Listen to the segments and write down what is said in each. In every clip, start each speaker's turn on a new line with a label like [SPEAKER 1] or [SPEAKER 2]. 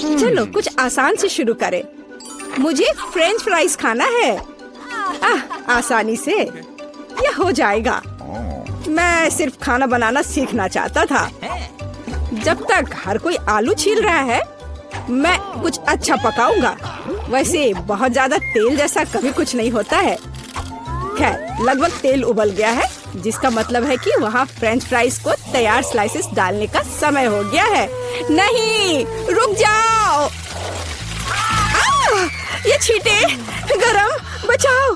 [SPEAKER 1] चलो कुछ आसान से शुरू करें। मुझे फ्रेंच फ्राइज खाना है। आसानी से यह हो जाएगा। मैं सिर्फ खाना बनाना सीखना चाहता था। जब तक हर कोई आलू छील रहा है, मैं कुछ अच्छा पकाऊंगा। वैसे बहुत ज्यादा तेल जैसा कभी कुछ नहीं होता है। खैर, लगभग तेल उबल गया है, जिसका मतलब है कि वहाँ फ्रेंच फ्राइज को तैयार स्लाइसेस डालने का समय हो गया है। नहीं, रुक जाओ। ये छींटे, गरम, बचाओ।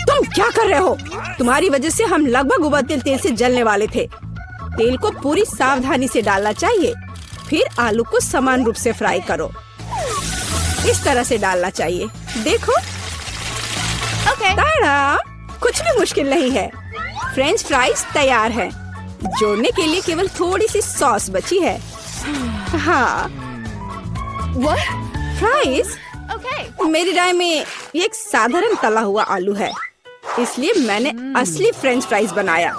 [SPEAKER 1] तुम क्या कर रहे हो? तुम्हारी वजह से हम लगभग उबलते तेल से जलने वाले थे। तेल को पूरी सावधानी से डालना चाहिए। फिर आलू को समान रूप से फ्राई करो। इस तरह से डालना चाहिए। देखो, ताड़ा, कुछ भी मुश्किल नहीं है। फ्रेंच फ्राइज तैयार है। जोड़ने के लिए केवल थोड़ी सी सॉस बची है। हाँ, फ्राइज मेरी राय में ये एक साधारण तला हुआ आलू है, इसलिए मैंने असली फ्रेंच फ्राइज बनाया।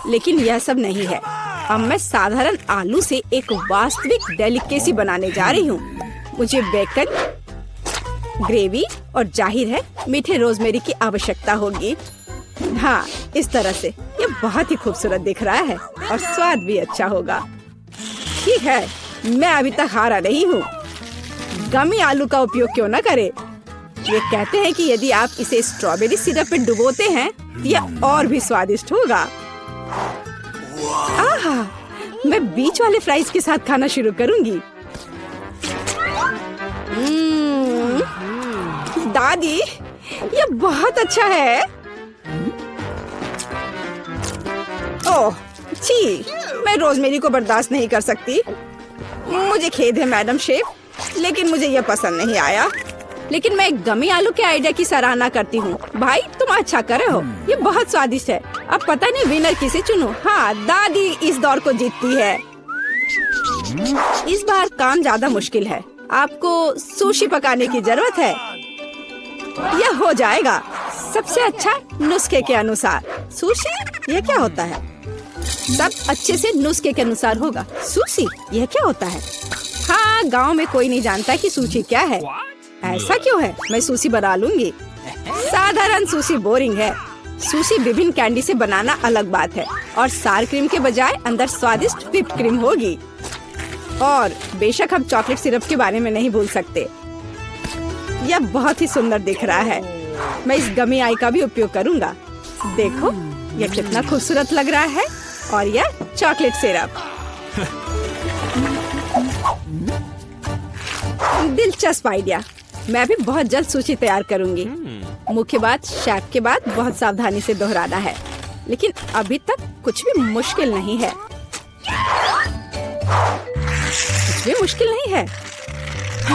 [SPEAKER 1] लेकिन यह सब नहीं है। अब मैं साधारण आलू से एक वास्तविक डेलिकेसी बनाने जा रही हूँ। मुझे बेकन, ग्रेवी और जाहिर है मीठे रोजमेरी की आवश्यकता होगी। हाँ, इस तरह से ये बहुत ही खूबसूरत दिख रहा है और स्वाद भी अच्छा होगा। ठीक है, मैं अभी तक हारा नहीं हूँ। गमी आलू का उपयोग क्यों न करें? ये कहते हैं कि यदि आप इसे स्ट्रॉबेरी सिरप में डुबोते हैं तो यह और भी स्वादिष्ट होगा। आहा, मैं बीच वाले फ्राइज के साथ खाना शुरू करूंगी। दादी, ये बहुत अच्छा है। ओह, छी, मैं रोजमेरी को बर्दाश्त नहीं कर सकती। मुझे खेद है मैडम शेफ, लेकिन मुझे यह पसंद नहीं आया। लेकिन मैं गमी आलू के आइडिया की सराहना करती हूँ। भाई, तुम अच्छा कर रहे हो। ये बहुत स्वादिष्ट है। अब पता नहीं विनर किसे चुनूं। हाँ, दादी इस दौर को जीतती है। इस बार काम ज्यादा मुश्किल है। आपको सुशी पकाने की जरूरत है। यह हो जाएगा सबसे अच्छा नुस्खे के अनुसार। सुशी, यह क्या होता है? सब अच्छे से नुस्खे के अनुसार होगा। सुशी, यह क्या होता है? हाँ, गांव में कोई नहीं जानता कि सुशी क्या है। ऐसा क्यों है? मैं सुशी बना लूंगी। साधारण सुशी बोरिंग है। सुशी विभिन्न कैंडी से बनाना अलग बात है, और सार क्रीम के बजाय अंदर स्वादिष्ट व्हिप क्रीम होगी। और बेशक हम चॉकलेट सिरप के बारे में नहीं भूल सकते। यह बहुत ही सुंदर दिख रहा है। मैं इस गमी आई का भी उपयोग करूंगा। देखो, यह कितना खूबसूरत लग रहा है। और यह चॉकलेट सिरप। दिलचस्प आइडिया। मैं भी बहुत जल्द सूची तैयार करूंगी। मुख्य बात शेफ के बाद बहुत सावधानी से दोहराना है। लेकिन अभी तक कुछ भी मुश्किल नहीं है। कुछ भी मुश्किल नहीं है।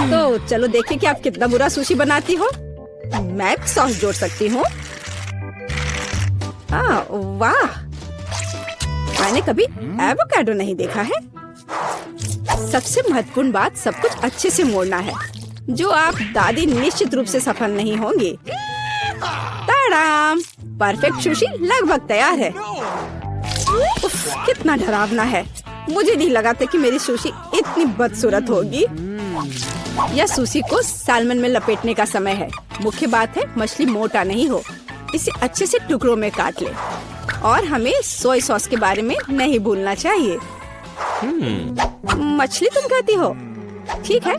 [SPEAKER 1] तो चलो देखें कि आप कितना बुरा सुशी बनाती हो। मैं सॉस जोड़ सकती हूँ। वाह, मैंने कभी एवोकाडो नहीं देखा है। सबसे महत्वपूर्ण बात, सब कुछ अच्छे से मोड़ना है, जो आप दादी निश्चित रूप से सफल नहीं होंगी। ताड़ाम, परफेक्ट सुशी लगभग तैयार है। उफ, कितना डरावना है। मुझे नहीं लगा था कि मेरी सुशी इतनी बदसूरत होगी। यह सुशी को सालमन में लपेटने का समय है। मुख्य बात है मछली मोटा नहीं हो। इसे अच्छे से टुकड़ों में काट ले। और हमें सोया सॉस के बारे में नहीं भूलना चाहिए। मछली तुम कहती हो? ठीक है,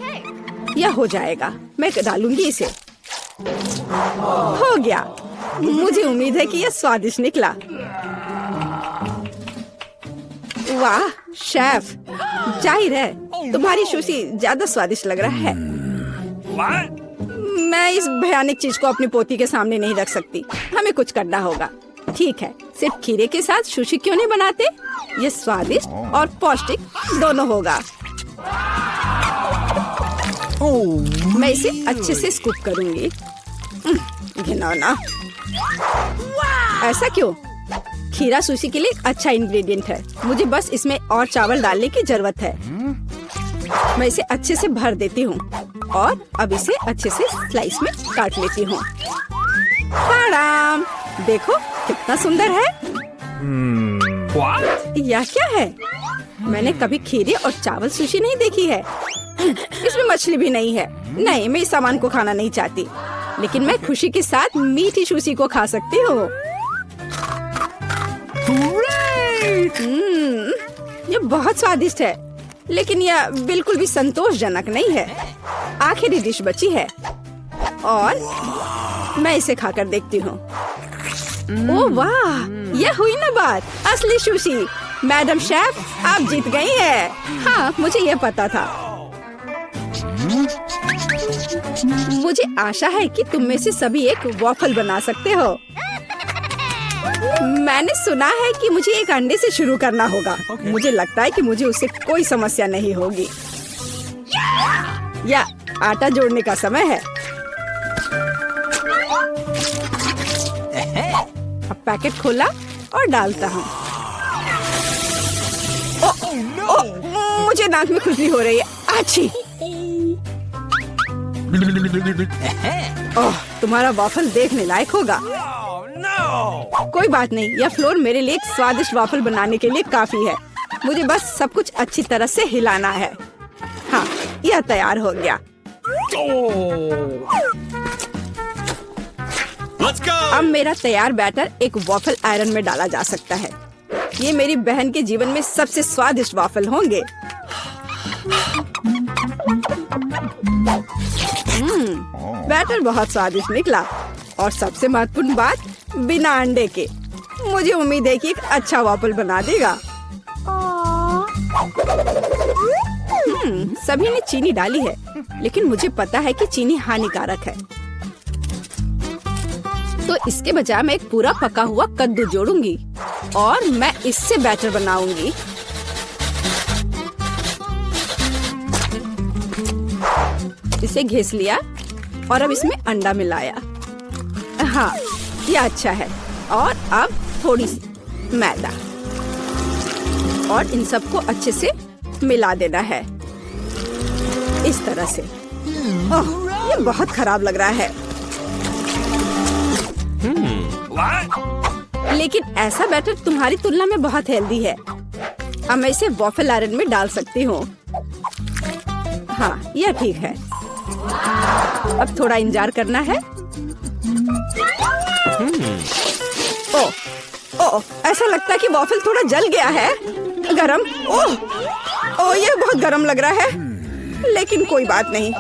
[SPEAKER 1] यह हो जाएगा। मैं डालूंगी इसे। हो गया। मुझे उम्मीद है कि यह स्वादिष्ट निकला। वाह शेफ, जाहिर है तुम्हारी सुशी ज्यादा स्वादिष्ट लग रहा है। मैं इस भयानक चीज को अपनी पोती के सामने नहीं रख सकती। हमें कुछ करना होगा। ठीक है, सिर्फ खीरे के साथ सुशी क्यों नहीं बनाते? ये स्वादिष्ट और पौष्टिक दोनों होगा। मैं इसे अच्छे से स्कूप करूंगी। घिनौना। ऐसा क्यों? खीरा सुशी के लिए एक अच्छा इंग्रेडिएंट है। मुझे बस इसमें और चावल डालने की जरूरत है। मैं इसे अच्छे से भर देती हूँ और अब इसे अच्छे से स्लाइस में काट लेती हूँ। देखो कितना सुंदर है। यह क्या है? मैंने कभी खीरे और चावल सुशी नहीं देखी है। इसमें मछली भी नहीं है। नहीं, मैं इस सामान को खाना नहीं चाहती, लेकिन मैं खुशी के साथ मीठी सुशी को खा सकती हूँ। ये बहुत स्वादिष्ट है, लेकिन यह बिल्कुल भी संतोषजनक नहीं है। आखिरी डिश बची है और मैं इसे खाकर देखती हूँ। ओह वाह, यह हुई ना बात, असली सुशी। मैडम शेफ, आप जीत गई हैं। हाँ, मुझे यह पता था। मुझे आशा है कि तुम में से सभी एक वॉफल बना सकते हो। मैंने सुना है कि मुझे एक अंडे से शुरू करना होगा। मुझे लगता है कि मुझे उससे कोई समस्या नहीं होगी। या आटा जोड़ने का समय है। अब पैकेट खोला और डालता हूँ। मुझे नाक में खुजली हो रही है। आछी। ओह, तुम्हारा वॉफल देखने लायक होगा। कोई बात नहीं, यह फ्लोर मेरे लिए एक स्वादिष्ट वॉफल बनाने के लिए काफी है। मुझे बस सब कुछ अच्छी तरह से हिलाना है। हाँ, यह तैयार हो गया। अब मेरा तैयार बैटर एक वॉफल आयरन में डाला जा सकता है। ये मेरी बहन के जीवन में सबसे स्वादिष्ट वॉफल होंगे। बैटर बहुत स्वादिष्ट निकला और सबसे महत्वपूर्ण बात, बिना अंडे के। मुझे उम्मीद है कि एक अच्छा वॉफल बना देगा। सभी ने चीनी डाली है, लेकिन मुझे पता है कि चीनी हानिकारक है। तो इसके बजाय मैं एक पूरा पका हुआ कद्दू जोड़ूंगी और मैं इससे बैटर बनाऊंगी। इसे घिस लिया और अब इसमें अंडा मिलाया। हाँ, ये अच्छा है। और अब थोड़ी सी मैदा और इन सबको अच्छे से मिला देना है, इस तरह से। ओह, ये बहुत खराब लग रहा है। लेकिन ऐसा बैटर तुम्हारी तुलना में बहुत हेल्दी है। अब मैं इसे वॉफल आयरन में डाल सकती हूँ। हाँ, यह ठीक है। अब थोड़ा इंतजार करना है। ओह, ओह, ऐसा लगता है कि वॉफल थोड़ा जल गया है। गरम। ओह, ओह, यह बहुत गरम लग रहा है, लेकिन कोई बात नहीं,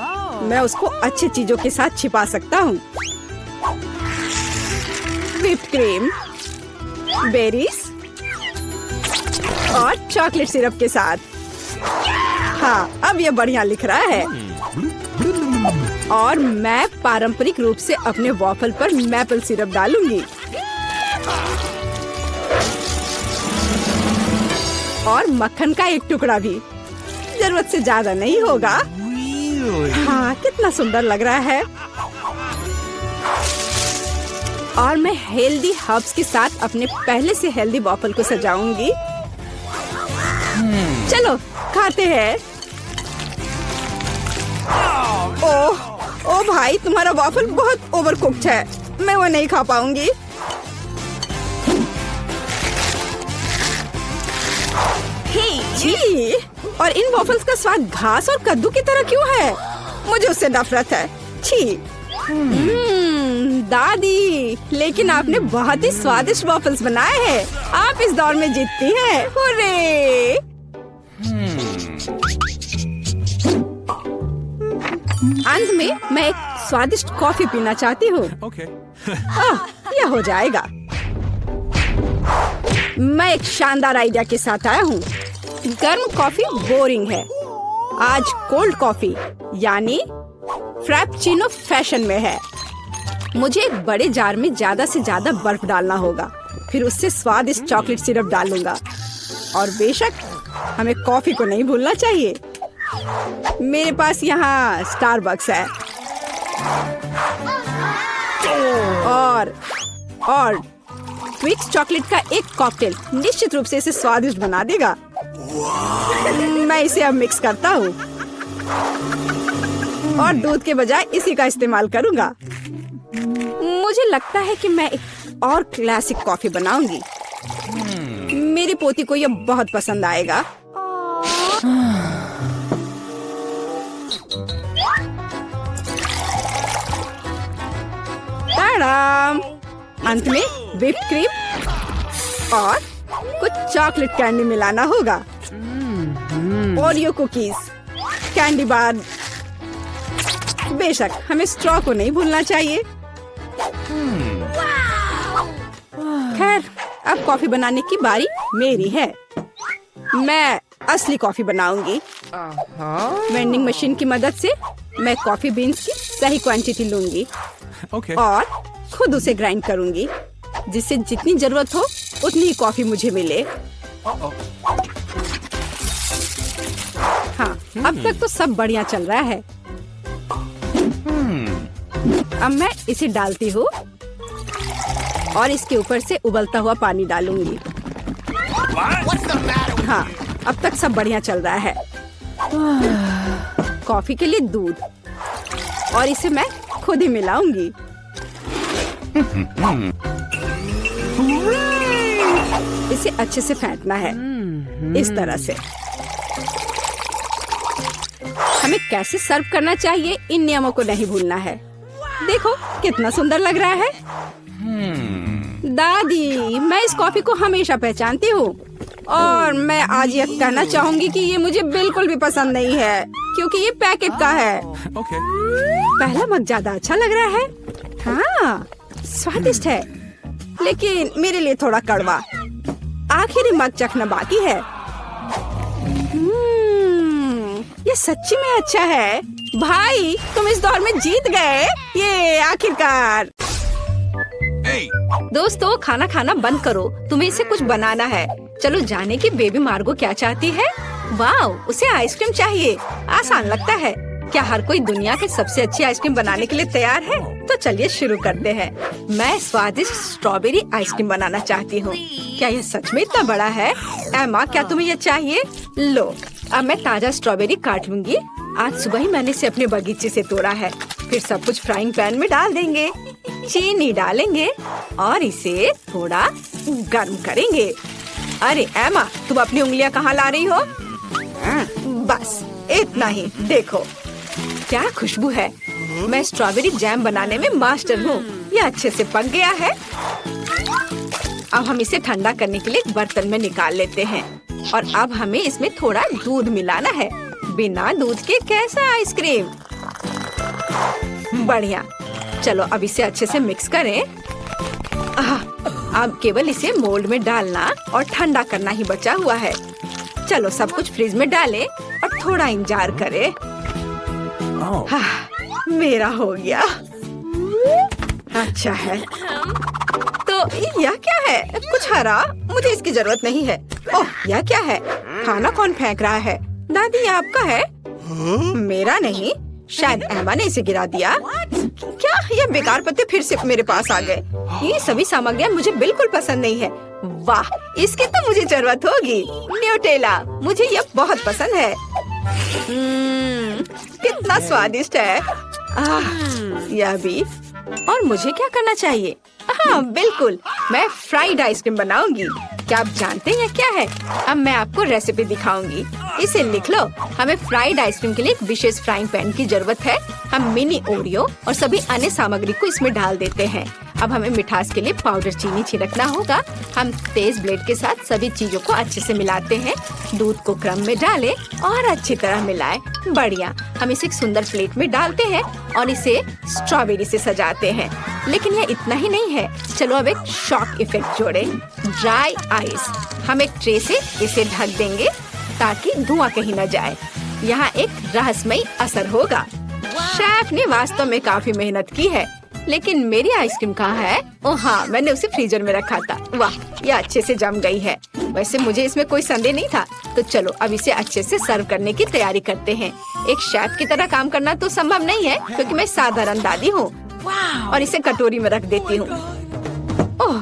[SPEAKER 1] मैं उसको अच्छी चीजों के साथ छिपा सकता हूँ। व्हिप्ड क्रीम, बेरीज और चॉकलेट सिरप के साथ। हाँ, अब ये बढ़िया लिख रहा है। और मैं पारंपरिक रूप से अपने वॉफल पर मैपल सिरप डालूंगी और मक्खन का एक टुकड़ा भी। जरूरत से ज्यादा नहीं होगा। हाँ, कितना सुंदर लग रहा है। और मैं हेल्दी हर्ब्स के साथ अपने पहले से हेल्दी वॉफल को सजाऊंगी। चलो खाते हैं। ओह, ओ भाई, तुम्हारा वॉफल बहुत ओवरकुक्ड है। मैं वो नहीं खा पाऊंगी। छी, और इन वॉफल्स का स्वाद घास और कद्दू की तरह क्यों है? मुझे उससे नफरत है। छी। दादी, लेकिन आपने बहुत ही स्वादिष्ट वॉफल्स बनाए हैं। आप इस दौर में जीतती हैं। हुर्रे! अंत में मैं एक स्वादिष्ट कॉफी पीना चाहती हूँ। यह हो जाएगा। मैं एक शानदार आइडिया के साथ आया हूँ। गर्म कॉफी बोरिंग है। आज कोल्ड कॉफी यानी फ्रैप्पुचिनो फैशन में है। मुझे एक बड़े जार में ज्यादा से ज्यादा बर्फ डालना होगा, फिर उससे स्वादिष्ट चॉकलेट सिरप डालूंगा। और बेशक हमें कॉफी को नहीं भूलना चाहिए। मेरे पास यहाँ स्टारबक्स है और ट्विक्स चॉकलेट का एक कॉकटेल निश्चित रूप से इसे स्वादिष्ट बना देगा। मैं इसे अब मिक्स करता हूँ और दूध के बजाय इसी का इस्तेमाल करूँगा। मुझे लगता है कि मैं एक और क्लासिक कॉफी बनाऊंगी। मेरी पोती को यह बहुत पसंद आएगा। ताड़ाम! अंत में व्हिप्ड क्रीम और कुछ चॉकलेट कैंडी मिलाना होगा। Oreo cookies, candy bar. बेशक हमें स्ट्रॉ को नहीं भूलना चाहिए। खैर, अब कॉफी बनाने की बारी मेरी है। मैं असली कॉफी बनाऊंगी। वेंडिंग मशीन की मदद से मैं कॉफी बीन्स की सही क्वांटिटी लूंगी और खुद उसे ग्राइंड करूंगी, जिससे जितनी जरूरत हो उतनी ही कॉफी मुझे मिले। हाँ, अब तक तो सब बढ़िया चल रहा है। अब मैं इसे डालती हूँ और इसके ऊपर से उबलता हुआ पानी डालूंगी। हाँ, अब तक सब बढ़िया चल रहा है। कॉफी के लिए दूध और इसे मैं खुद ही मिलाऊंगी। इसे अच्छे से फेंटना है, इस तरह से। हमें कैसे सर्व करना चाहिए, इन नियमों को नहीं भूलना है। देखो कितना सुंदर लग रहा है। दादी, मैं इस कॉफी को हमेशा पहचानती हूँ और मैं आज ये कहना चाहूंगी कि ये मुझे बिल्कुल भी पसंद नहीं है, क्योंकि ये पैकेट का है। पहला मग ज्यादा अच्छा लग रहा है। हाँ, स्वादिष्ट है, लेकिन मेरे लिए थोड़ा कड़वा। आखिरी मग चखना बाकी है। ये सच्ची में अच्छा है। भाई, तुम इस दौर में जीत गए। ये आखिरकार। दोस्तों, खाना खाना बंद करो, तुम्हें इसे कुछ बनाना है। चलो जाने की बेबी मार्गो क्या चाहती है। वाओ, उसे आइसक्रीम चाहिए। आसान लगता है। क्या हर कोई दुनिया की सबसे अच्छी आइसक्रीम बनाने के लिए तैयार है? तो चलिए शुरू करते हैं। मैं स्वादिष्ट स्ट्रॉबेरी आइसक्रीम बनाना चाहती हूँ। क्या यह सच में इतना बड़ा है? एमा, क्या तुम्हें यह चाहिए? लो, अब मैं ताजा स्ट्रॉबेरी काट लूंगी। आज सुबह ही मैंने इसे अपने बगीचे से तोड़ा है। फिर सब कुछ फ्राइंग पैन में डाल देंगे, चीनी डालेंगे और इसे थोड़ा गर्म करेंगे। अरे एमा, तुम अपनी उंगलियां कहाँ ला रही हो? बस इतना ही। देखो क्या खुशबू है। मैं स्ट्रॉबेरी जैम बनाने में मास्टर हूँ। ये अच्छे से पक गया है। अब हम इसे ठंडा करने के लिए एक बर्तन में निकाल लेते हैं और अब हमें इसमें थोड़ा दूध मिलाना है। बिना दूध के कैसा आइसक्रीम? बढ़िया। चलो अब इसे अच्छे से मिक्स करें। अब केवल इसे मोल्ड में डालना और ठंडा करना ही बचा हुआ है। चलो सब कुछ फ्रिज में डालें और थोड़ा इंतजार करें। मेरा हो गया। अच्छा है। तो यह क्या है? कुछ हरा? मुझे इसकी जरूरत नहीं है। ओह, यह क्या है? खाना कौन फेंक रहा है? दादी, ये आपका है? मेरा नहीं, शायद एमा ने इसे गिरा दिया। क्या ये बेकार पत्ते फिर से मेरे पास आ गए? ये सभी सामग्रियाँ मुझे बिल्कुल पसंद नहीं है। वाह, इसकी तो मुझे जरूरत होगी। न्यूटेला, मुझे यह बहुत पसंद है। कितना स्वादिष्ट है। यह भी। और मुझे क्या करना चाहिए? हाँ बिल्कुल, मैं फ्राइड आइसक्रीम बनाऊंगी। क्या आप जानते हैं क्या है? अब मैं आपको रेसिपी दिखाऊंगी। इसे लिख लो। हमें फ्राइड आइसक्रीम के लिए एक विशेष फ्राइंग पैन की जरूरत है। हम मिनी ओरियो और सभी अन्य सामग्री को इसमें डाल देते हैं। अब हमें मिठास के लिए पाउडर चीनी छिड़कना होगा। हम तेज ब्लेड के साथ सभी चीजों को अच्छे से मिलाते हैं। दूध को क्रम में डालें और अच्छी तरह मिलाएं। बढ़िया। हम इसे एक सुंदर प्लेट में डालते हैं और इसे स्ट्रॉबेरी से सजाते हैं। लेकिन यह इतना ही नहीं है। चलो अब एक शॉक इफेक्ट जोड़ें। Dry ice. हम एक ट्रे से इसे ढक देंगे ताकि धुआं कहीं न जाए। यहाँ एक रहस्यमयी असर होगा। शेफ ने वास्तव में काफी मेहनत की है। लेकिन मेरी आइसक्रीम कहाँ है? ओह हाँ, मैंने उसे फ्रीजर में रखा था। वाह, ये अच्छे से जम गई है। वैसे मुझे इसमें कोई संदेह नहीं था। तो चलो अब इसे अच्छे से सर्व करने की तैयारी करते हैं। एक शेफ की तरह काम करना तो संभव नहीं है, क्योंकि मैं साधारण दादी हूँ। और इसे कटोरी में रख देती हूँ। ओह,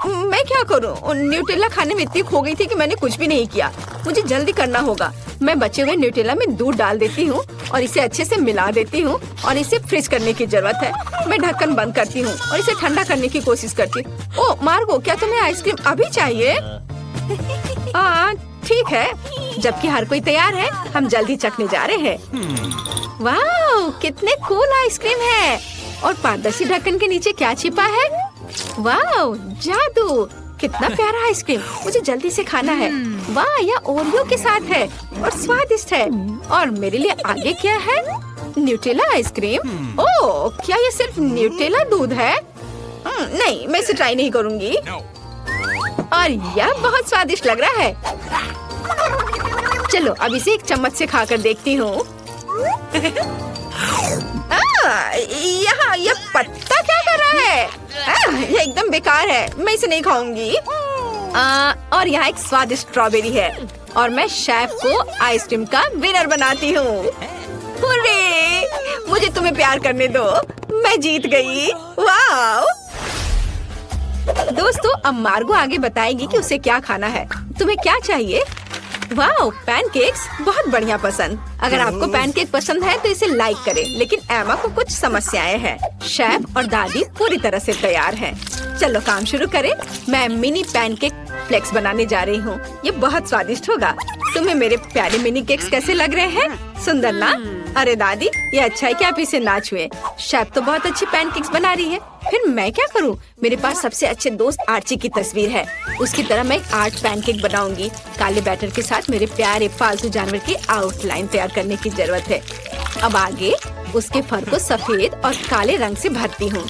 [SPEAKER 1] मैं क्या करूँ? न्यूटेला खाने में इतनी खो गई थी कि मैंने कुछ भी नहीं किया। मुझे जल्दी करना होगा। मैं बचे हुए न्यूटेला में दूध डाल देती हूँ और इसे अच्छे से मिला देती हूँ और इसे फ्रीज करने की जरूरत है। मैं ढक्कन बंद करती हूँ और इसे ठंडा करने की कोशिश करती हूँ। ओह मार्गो, क्या तुम्हें आइसक्रीम अभी चाहिए? ठीक है, जबकि हर कोई तैयार है, हम जल्दी चखने जा रहे हैं। वाह, कितने कूल आइसक्रीम है। और पारदर्शी ढक्कन के नीचे क्या छिपा है? वाह, जादू। कितना प्यारा आइसक्रीम, मुझे जल्दी से खाना है। वाह, यह ओरियो के साथ है और स्वादिष्ट है। और मेरे लिए आगे क्या है? Nutella ice cream. ओह, क्या ये सिर्फ न्यूटेला दूध है? नहीं, मैं इसे ट्राई नहीं करूंगी। और यह बहुत स्वादिष्ट लग रहा है। चलो अब इसे एक चम्मच से खाकर देखती हूँ। यहाँ यह पत्ता क्या कर रहा है? यह एकदम बेकार है, मैं इसे नहीं खाऊंगी। और यहाँ एक स्वादिष्ट स्ट्रॉबेरी है और मैं शेफ को आइसक्रीम का विनर बनाती हूँ। हुर्रे! मुझे तुम्हें प्यार करने दो, मैं जीत गई। वाह! दोस्तों, अब मार्गो आगे बताएगी कि उसे क्या खाना है। तुम्हें क्या चाहिए? वाह, पैनकेक्स, बहुत बढ़िया पसंद। अगर आपको पैनकेक पसंद है तो इसे लाइक करें, लेकिन एमा को कुछ समस्याएं हैं। शेफ और दादी पूरी तरह से तैयार हैं। चलो काम शुरू करें। मैं मिनी पैनकेक फ्लेक्स बनाने जा रही हूँ। ये बहुत स्वादिष्ट होगा। तुम्हें मेरे प्यारे मिनी केक्स कैसे लग रहे हैं? सुंदर ना? अरे दादी, ये अच्छा है कि आप इसे ना छुए। शेफ तो बहुत अच्छी पैनकेक्स बना रही है, फिर मैं क्या करूं? मेरे पास सबसे अच्छे दोस्त आर्ची की तस्वीर है। उसकी तरह मैं एक आर्ट पैनकेक बनाऊंगी। काले बैटर के साथ मेरे प्यारे पालतू जानवर की आउटलाइन तैयार करने की जरूरत है। अब आगे उसके फर को सफेद और काले रंग से भरती हूँ।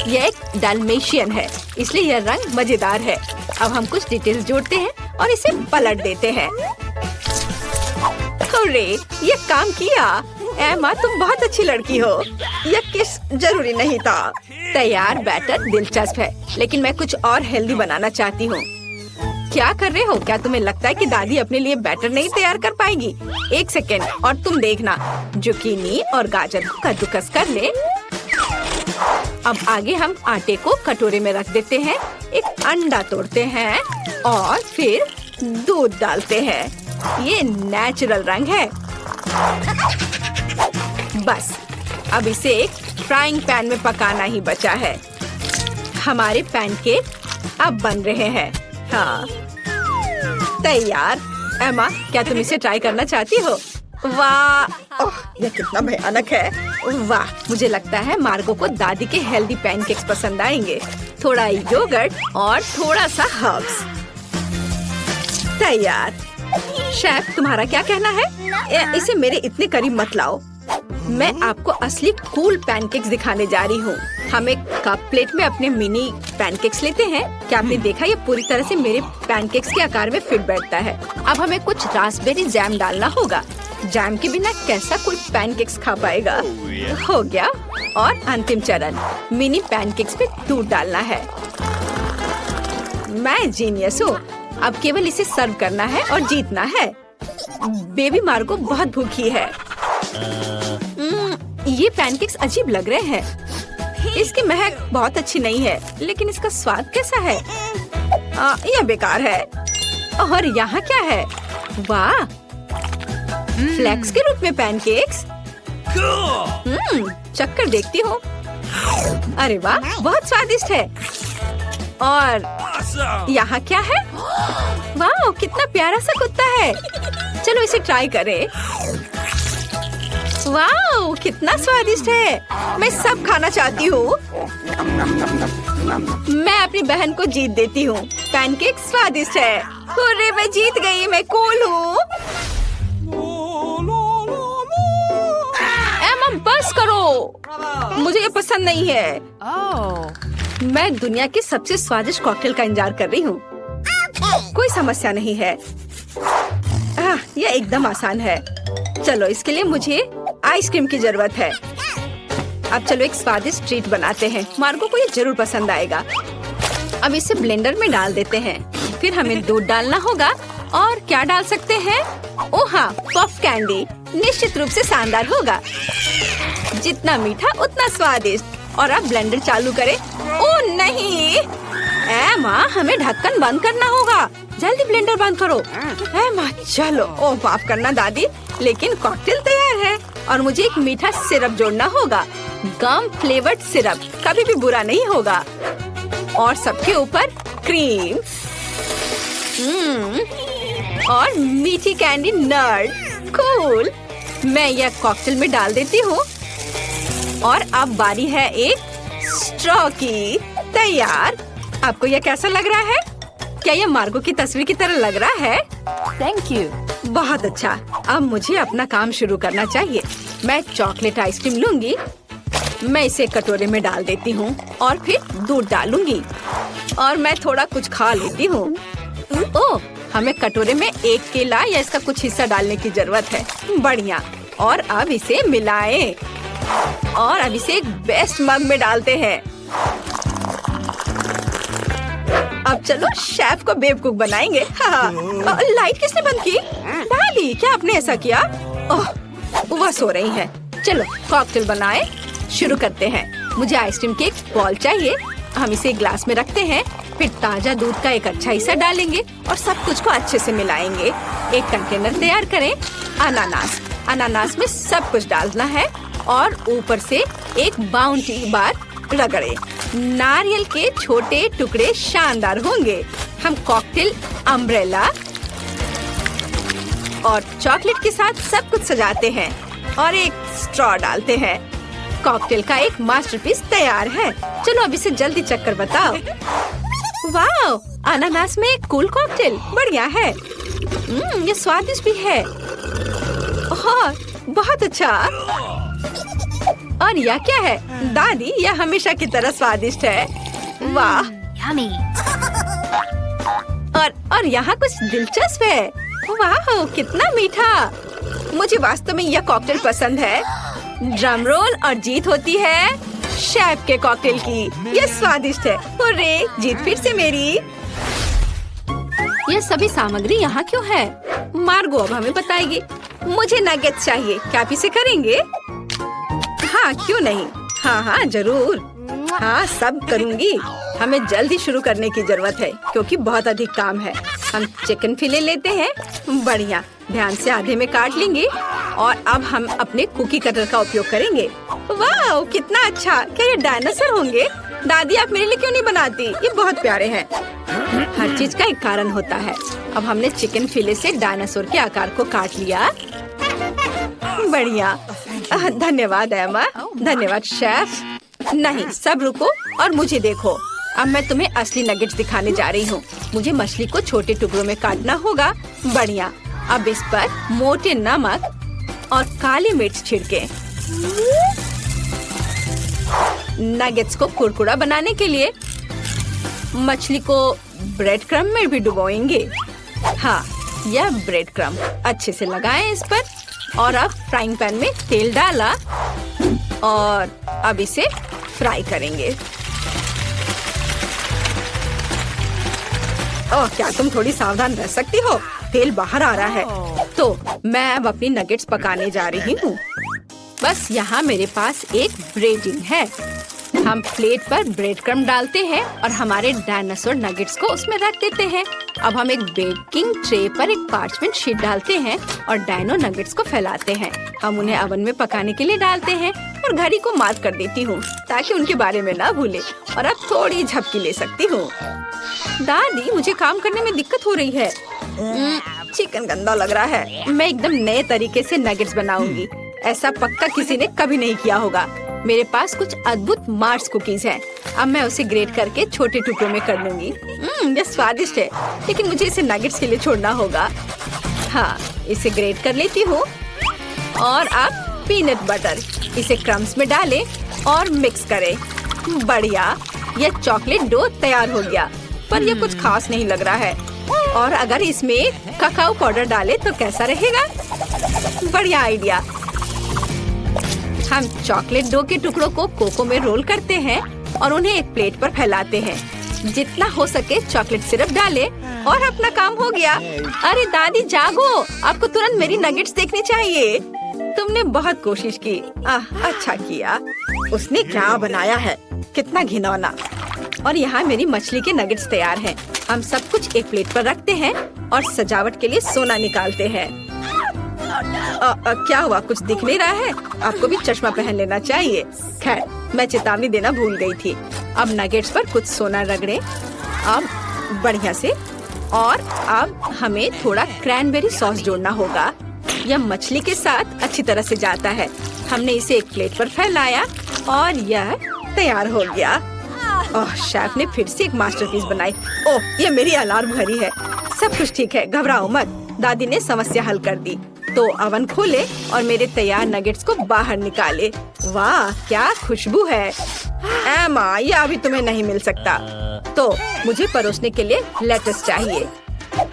[SPEAKER 1] यह एक डाल्मेशियन है, इसलिए यह रंग मजेदार है। अब हम कुछ डिटेल्स जोड़ते हैं और इसे पलट देते हैं। हुर्रे, ये काम किया। एमा, तुम बहुत अच्छी लड़की हो। यह किस जरूरी नहीं था। तैयार बैटर दिलचस्प है, लेकिन मैं कुछ और हेल्दी बनाना चाहती हूँ। क्या कर रहे हो? क्या तुम्हें लगता है कि दादी अपने लिए बैटर नहीं तैयार कर पाएगी? एक सेकेंड और तुम देखना। जुकीनी और गाजर को कद्दूकस कर ले। अब आगे हम आटे को कटोरे में रख देते हैं। एक अंडा तोड़ते हैं और फिर दूध डालते हैं। ये नेचुरल रंग है। बस अब इसे एक फ्राइंग पैन में पकाना ही बचा है। हमारे पैनकेक अब बन रहे हैं। हाँ, तैयार। एमा, क्या तुम इसे ट्राई करना चाहती हो? वाह, यह कितना भयानक है। वाह, मुझे लगता है मार्गो को दादी के हेल्दी पैनकेक्स पसंद आएंगे। थोड़ा योगर्ट और थोड़ा सा हर्ब्स। तैयार। शेफ, तुम्हारा क्या कहना है? इसे मेरे इतने करीब मत लाओ। मैं आपको असली कूल पैनकेक्स दिखाने जा रही हूँ। हम एक कप प्लेट में अपने मिनी पैनकेक्स लेते हैं। क्या आपने देखा? ये पूरी तरह से मेरे पैनकेक्स के आकार में फिट बैठता है। अब हमें कुछ रास्पबेरी जैम डालना होगा। जैम के बिना कैसा कोई पैनकेक्स खा पाएगा? हो गया। और अंतिम चरण, मिनी पैनकेक्स पे दूध डालना है। मैं जीनियस हूँ। अब केवल इसे सर्व करना है और जीतना है। बेबी मार्गो बहुत भूखी है। ये पैनकेक्स अजीब लग रहे हैं। इसकी महक बहुत अच्छी नहीं है, लेकिन इसका स्वाद कैसा है? यह बेकार है। और यहाँ क्या है? वाह, फ्लेक्स के रूप में पैनकेक्स। चक्कर देखती हूँ। अरे वाह, बहुत स्वादिष्ट है। और यहाँ क्या है? वाह, कितना प्यारा सा कुत्ता है। चलो इसे ट्राई करें। वाह, कितना स्वादिष्ट है। मैं सब खाना चाहती हूँ। मैं अपनी बहन को जीत देती हूँ। पैनकेक स्वादिष्ट है। अरे, मैं जीत गई। मैं कूल हूँ। एमा, बस करो। मुझे ये पसंद नहीं है। मैं दुनिया के सबसे स्वादिष्ट कॉकटेल का इंतजार कर रही हूँ। कोई समस्या नहीं है। यह एकदम आसान है। चलो, इसके लिए मुझे आइसक्रीम की जरूरत है। अब चलो एक स्वादिष्ट ट्रीट बनाते हैं। मार्गो को ये जरूर पसंद आएगा। अब इसे ब्लेंडर में डाल देते हैं। फिर हमें दूध डालना होगा। और क्या डाल सकते हैं? ओह हाँ, पफ कैंडी। निश्चित रूप से शानदार होगा। जितना मीठा उतना स्वादिष्ट। और अब ब्लेंडर चालू करें। ओह नहीं, एमा, हमें ढक्कन बंद करना होगा। जल्दी ब्लेंडर बंद करो। एमा, चलो। ओह, माफ करना दादी, लेकिन कॉकटेल तैयार है। और मुझे एक मीठा सिरप जोड़ना होगा। गम फ्लेवर्ड सिरप कभी भी बुरा नहीं होगा। और सबके ऊपर क्रीम। और मीठी कैंडी नट। कूल। मैं यह कॉकटेल में डाल देती हूँ और अब बारी है एक स्ट्रॉ की। तैयार। आपको यह कैसा लग रहा है? क्या यह मार्गो की तस्वीर की तरह लग रहा है?
[SPEAKER 2] Thank you.
[SPEAKER 1] बहुत अच्छा। अब मुझे अपना काम शुरू करना चाहिए। मैं चॉकलेट आइसक्रीम लूंगी। मैं इसे कटोरे में डाल देती हूँ और फिर दूध डालूंगी और मैं थोड़ा कुछ खा लेती हूँ। ओह, हमें कटोरे में एक केला या इसका कुछ हिस्सा डालने की जरूरत है। बढ़िया। और अब इसे मिलाएं और अब इसे एक बेस्ट मग में डालते हैं। अब चलो शेफ को बेवकूफ बनाएंगे। हाँ। लाइट किसने बंद की? दादी, क्या आपने ऐसा किया? ओह, वह सो रही है। चलो कॉकटेल बनाएं। शुरू करते हैं। मुझे आइसक्रीम की एक बॉल चाहिए। हम इसे ग्लास में रखते हैं, फिर ताजा दूध का एक अच्छा हिस्सा डालेंगे और सब कुछ को अच्छे से मिलाएंगे। एक कंटेनर तैयार करें। अनानास में सब कुछ डालना है और ऊपर से एक बाउंटी बार रगड़े। नारियल के छोटे टुकड़े शानदार होंगे। हम कॉकटेल अम्ब्रेला और चॉकलेट के साथ सब कुछ सजाते हैं और एक स्ट्रॉ डालते हैं। कॉकटेल का एक मास्टरपीस तैयार है। चलो अब इसे जल्दी चक्कर बताओ। वाह, अनानास में एक कूल कॉकटेल। बढ़िया है। ये स्वादिष्ट भी है। हाँ, बहुत अच्छा। और यह क्या है? दादी, यह हमेशा की तरह स्वादिष्ट है। वाह।
[SPEAKER 2] यम्मी।
[SPEAKER 1] और यहाँ कुछ दिलचस्प है। वाह, कितना मीठा। मुझे वास्तव में यह कॉकटेल पसंद है। ड्रम रोल और जीत होती है शेफ के कॉकटेल की। यह स्वादिष्ट है। हुर्रे, जीत फिर से मेरी। यह सभी सामग्री यहाँ क्यों है? मार्गो अब हमें बताएगी। मुझे नगेट चाहिए। क्या आप इसे करेंगे? हाँ, क्यों नहीं। हाँ, जरूर। हाँ, सब करूँगी। हमें जल्दी शुरू करने की जरूरत है क्योंकि बहुत अधिक काम है। हम चिकन फिले लेते हैं। बढ़िया। ध्यान से आधे में काट लेंगे और अब हम अपने कुकी कटर का उपयोग करेंगे। वाह, कितना अच्छा। क्या ये डायनासोर होंगे? दादी, आप मेरे लिए क्यों नहीं बनाती? ये बहुत प्यारे हैं। हर चीज का एक कारण होता है। अब हमने चिकन फिले से डायनासोर के आकार को काट लिया। बढ़िया। धन्यवाद एमा। धन्यवाद शेफ। नहीं, सब रुको और मुझे देखो। अब मैं तुम्हें असली नगेट्स दिखाने जा रही हूँ। मुझे मछली को छोटे टुकड़ों में काटना होगा। बढ़िया। अब इस पर मोटे नमक और काली मिर्च छिड़के। नगेट्स को कुरकुरा बनाने के लिए मछली को ब्रेड क्रम में भी डुबोएंगे। हाँ, यह ब्रेड क्रम अच्छे से लगाएं इस पर और अब फ्राइंग पैन में तेल डाला और अब इसे फ्राई करेंगे। ओह, क्या तुम थोड़ी सावधान रह सकती हो? तेल बाहर आ रहा है। तो मैं अब अपनी नगेट्स पकाने जा रही हूँ। बस यहाँ मेरे पास एक ब्रेडिंग है। हम प्लेट पर ब्रेड क्रम्ब डालते हैं और हमारे डायनासोर नगेट्स को उसमें रख देते हैं। अब हम एक बेकिंग ट्रे पर एक पार्चमेंट शीट डालते हैं और डायनो नगेट्स को फैलाते हैं। हम उन्हें ओवन में पकाने के लिए डालते हैं और घड़ी को मार्क कर देती हूँ ताकि उनके बारे में ना भूले। और अब थोड़ी झपकी ले सकती हूँ। दादी, मुझे काम करने में दिक्कत हो रही है। चिकन गंदा लग रहा है। मैं एकदम नए तरीके से नगेट्स बनाऊंगी। ऐसा पक्का किसी ने कभी नहीं किया होगा। मेरे पास कुछ अद्भुत मार्स कुकीज हैं। अब मैं उसे ग्रेट करके छोटे टुकड़ों में कर लूंगी। यह स्वादिष्ट है, लेकिन मुझे इसे नगेट्स के लिए छोड़ना होगा। हाँ, इसे ग्रेट कर लेती हूँ और अब पीनट बटर। इसे क्रम्स में डालें और मिक्स करें। बढ़िया। यह चॉकलेट डो तैयार हो गया, पर यह कुछ खास नहीं लग रहा है। और अगर इसमें ककाओ पाउडर डालें तो कैसा रहेगा? बढ़िया आइडिया। हम चॉकलेट डो के टुकड़ों को कोको में रोल करते हैं और उन्हें एक प्लेट पर फैलाते हैं। जितना हो सके चॉकलेट सिरप डालें और अपना काम हो गया। अरे दादी, जागो। आपको तुरंत मेरी नगेट्स देखनी चाहिए। तुमने बहुत कोशिश की। अच्छा किया। उसने क्या बनाया है? कितना घिनौना। और यहाँ मेरी मछली के नगेट्स तैयार हैं। हम सब कुछ एक प्लेट पर रखते हैं और सजावट के लिए सोना निकालते हैं। क्या हुआ? कुछ दिख नहीं रहा है? आपको भी चश्मा पहन लेना चाहिए। खैर, मैं चेतावनी देना भूल गई थी। अब नगेट्स पर कुछ सोना रगड़े। अब बढ़िया से और अब हमें थोड़ा क्रैनबेरी सॉस जोड़ना होगा। यह मछली के साथ अच्छी तरह से जाता है। हमने इसे एक प्लेट पर फैलाया और यह तैयार हो गया। ओह, शेफ ने फिर से एक मास्टरपीस बनाई। ओह, ये मेरी अलार्म घड़ी है। सब कुछ ठीक है, घबराओ मत। दादी ने समस्या हल कर दी। तो अवन खोले और मेरे तैयार नगेट्स को बाहर निकाले। वाह, क्या खुशबू है। एमा, ये अभी तुम्हें नहीं मिल सकता। तो मुझे परोसने के लिए लेटस चाहिए।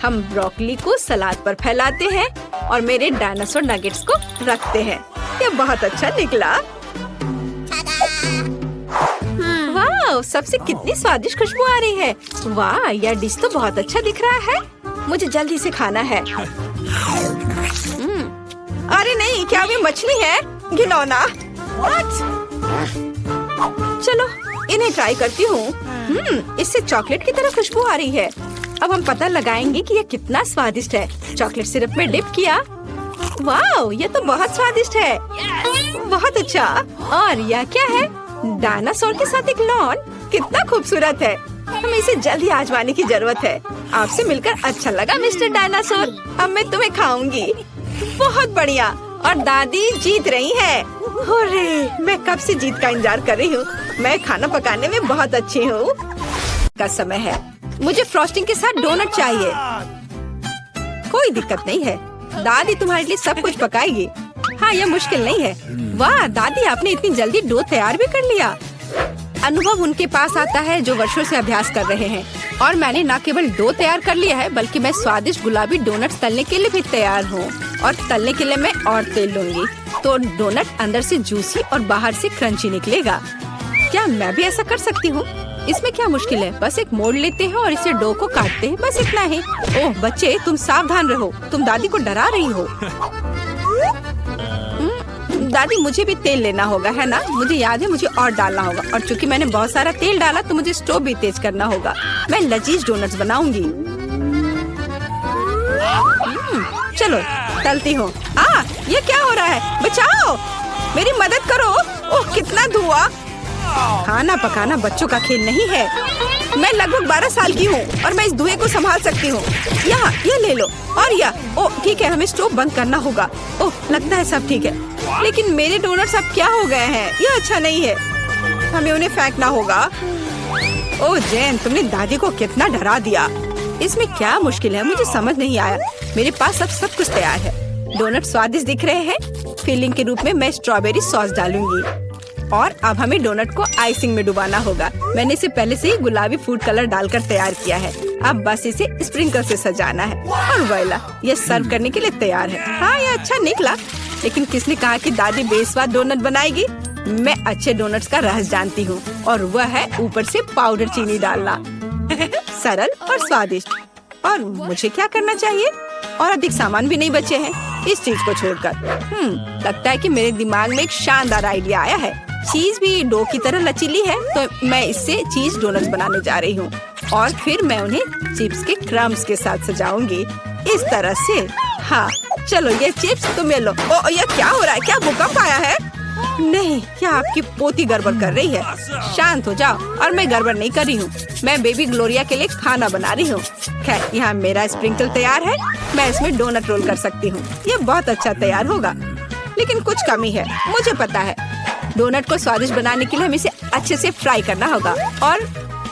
[SPEAKER 1] हम ब्रोकली को सलाद पर फैलाते हैं और मेरे डायनासोर नगेट्स को रखते हैं। ये बहुत अच्छा निकला। वाह, सबसे कितनी स्वादिष्ट खुशबू आ रही है। वाह, यह डिश तो बहुत अच्छा दिख रहा है। मुझे जल्दी से खाना है। अरे नहीं, क्या ये मछली है? घिनौना। चलो इन्हें ट्राई करती हूँ। इससे चॉकलेट की तरह खुशबू आ रही है। अब हम पता लगाएंगे कि यह कितना स्वादिष्ट है। चॉकलेट सिरप में डिप किया। वाह, ये तो बहुत स्वादिष्ट है। बहुत अच्छा। और यह क्या है? डायनासोर के साथ एक लॉन। कितना खूबसूरत है। हमें इसे जल्दी आजमाने की जरूरत है। आपसे मिलकर अच्छा लगा मिस्टर डायनासोर। अब मैं तुम्हें खाऊंगी। बहुत बढ़िया। और दादी जीत रही है। अरे, मैं कब से जीत का इंतजार कर रही हूँ। मैं खाना पकाने में बहुत अच्छी हूँ। का समय है। मुझे फ्रॉस्टिंग के साथ डोनट चाहिए। कोई दिक्कत नहीं है, दादी तुम्हारे लिए सब कुछ पकाएगी। हाँ, यह मुश्किल नहीं है। वाह दादी, आपने इतनी जल्दी डो तैयार भी कर लिया। अनुभव उनके पास आता है जो वर्षों से अभ्यास कर रहे हैं। और मैंने न केवल डो तैयार कर लिया है, बल्कि मैं स्वादिष्ट गुलाबी डोनट्स तलने के लिए भी तैयार हूँ। और तलने के लिए मैं और तेल लूंगी, तो डोनट अंदर से जूसी और बाहर से क्रंची निकलेगा। क्या मैं भी ऐसा कर सकती हूँ? इसमें क्या मुश्किल है? बस एक मोड़ लेते हैं और इसे डो को काटते हैं, बस इतना ही। ओह बच्चे, तुम सावधान रहो, तुम दादी को डरा रही हो। दादी, मुझे भी तेल लेना होगा, है ना? मुझे याद है, मुझे और डालना होगा। और चूंकि मैंने बहुत सारा तेल डाला, तो मुझे स्टोव भी तेज करना होगा। मैं लजीज डोनट्स बनाऊंगी। चलो तलती हूँ। ये क्या हो रहा है? बचाओ, मेरी मदद करो। ओह, कितना धुआं। खाना पकाना बच्चों का खेल नहीं है। मैं लगभग 12 साल की हूँ और मैं इस धुएं को संभाल सकती हूँ। यहाँ, ये ले लो। और ओह ठीक है, हमें स्टोव बंद करना होगा। ओह, लगता है सब ठीक है। लेकिन मेरे डोनट्स अब क्या हो गए हैं? यह अच्छा नहीं है। हमें उन्हें फेंकना होगा। ओह जैन, तुमने दादी को कितना डरा दिया। इसमें क्या मुश्किल है? मुझे समझ नहीं आया। मेरे पास अब सब कुछ तैयार है। डोनट स्वादिष्ट दिख रहे हैं। फिलिंग के रूप में मैं स्ट्रॉबेरी सॉस डालूंगी। और अब हमें डोनट को आइसिंग में डुबाना होगा। मैंने इसे पहले से ही गुलाबी फूड कलर डालकर तैयार किया है। अब बस इसे स्प्रिंकल से सजाना है। और वोइला, ये सर्व करने के लिए तैयार है। हाँ, ये अच्छा निकला। लेकिन किसने कहा कि दादी बेस्वाद डोनट बनाएगी? मैं अच्छे डोनट्स का रहस्य जानती हूँ, और वह है ऊपर से पाउडर चीनी डालना। सरल और स्वादिष्ट। और मुझे क्या करना चाहिए? और अधिक सामान भी नहीं बचे हैं इस चीज को छोड़कर। लगता है कि मेरे दिमाग में एक शानदार आइडिया आया है। चीज भी डो की तरह लचीली है, तो मैं इससे चीज डोनट्स बनाने जा रही हूँ। और फिर मैं उन्हें चिप्स के क्रम्स के साथ सजाऊंगी, इस तरह से। हाँ चलो, ये चिप्स तुम ये लो। ओ, ये क्या हो रहा है? क्या भूकंप आया है? नहीं, क्या आपकी पोती गड़बड़ कर रही है? शांत हो जाओ। और मैं गड़बड़ नहीं कर रही हूँ, मैं बेबी ग्लोरिया के लिए खाना बना रही हूँ। खैर, यहाँ मेरा स्प्रिंकल तैयार है। मैं इसमें डोनट रोल कर सकती हूँ। ये बहुत अच्छा तैयार होगा, लेकिन कुछ कमी है, मुझे पता है। डोनट को स्वादिष्ट बनाने के लिए हमें इसे अच्छे से फ्राई करना होगा। और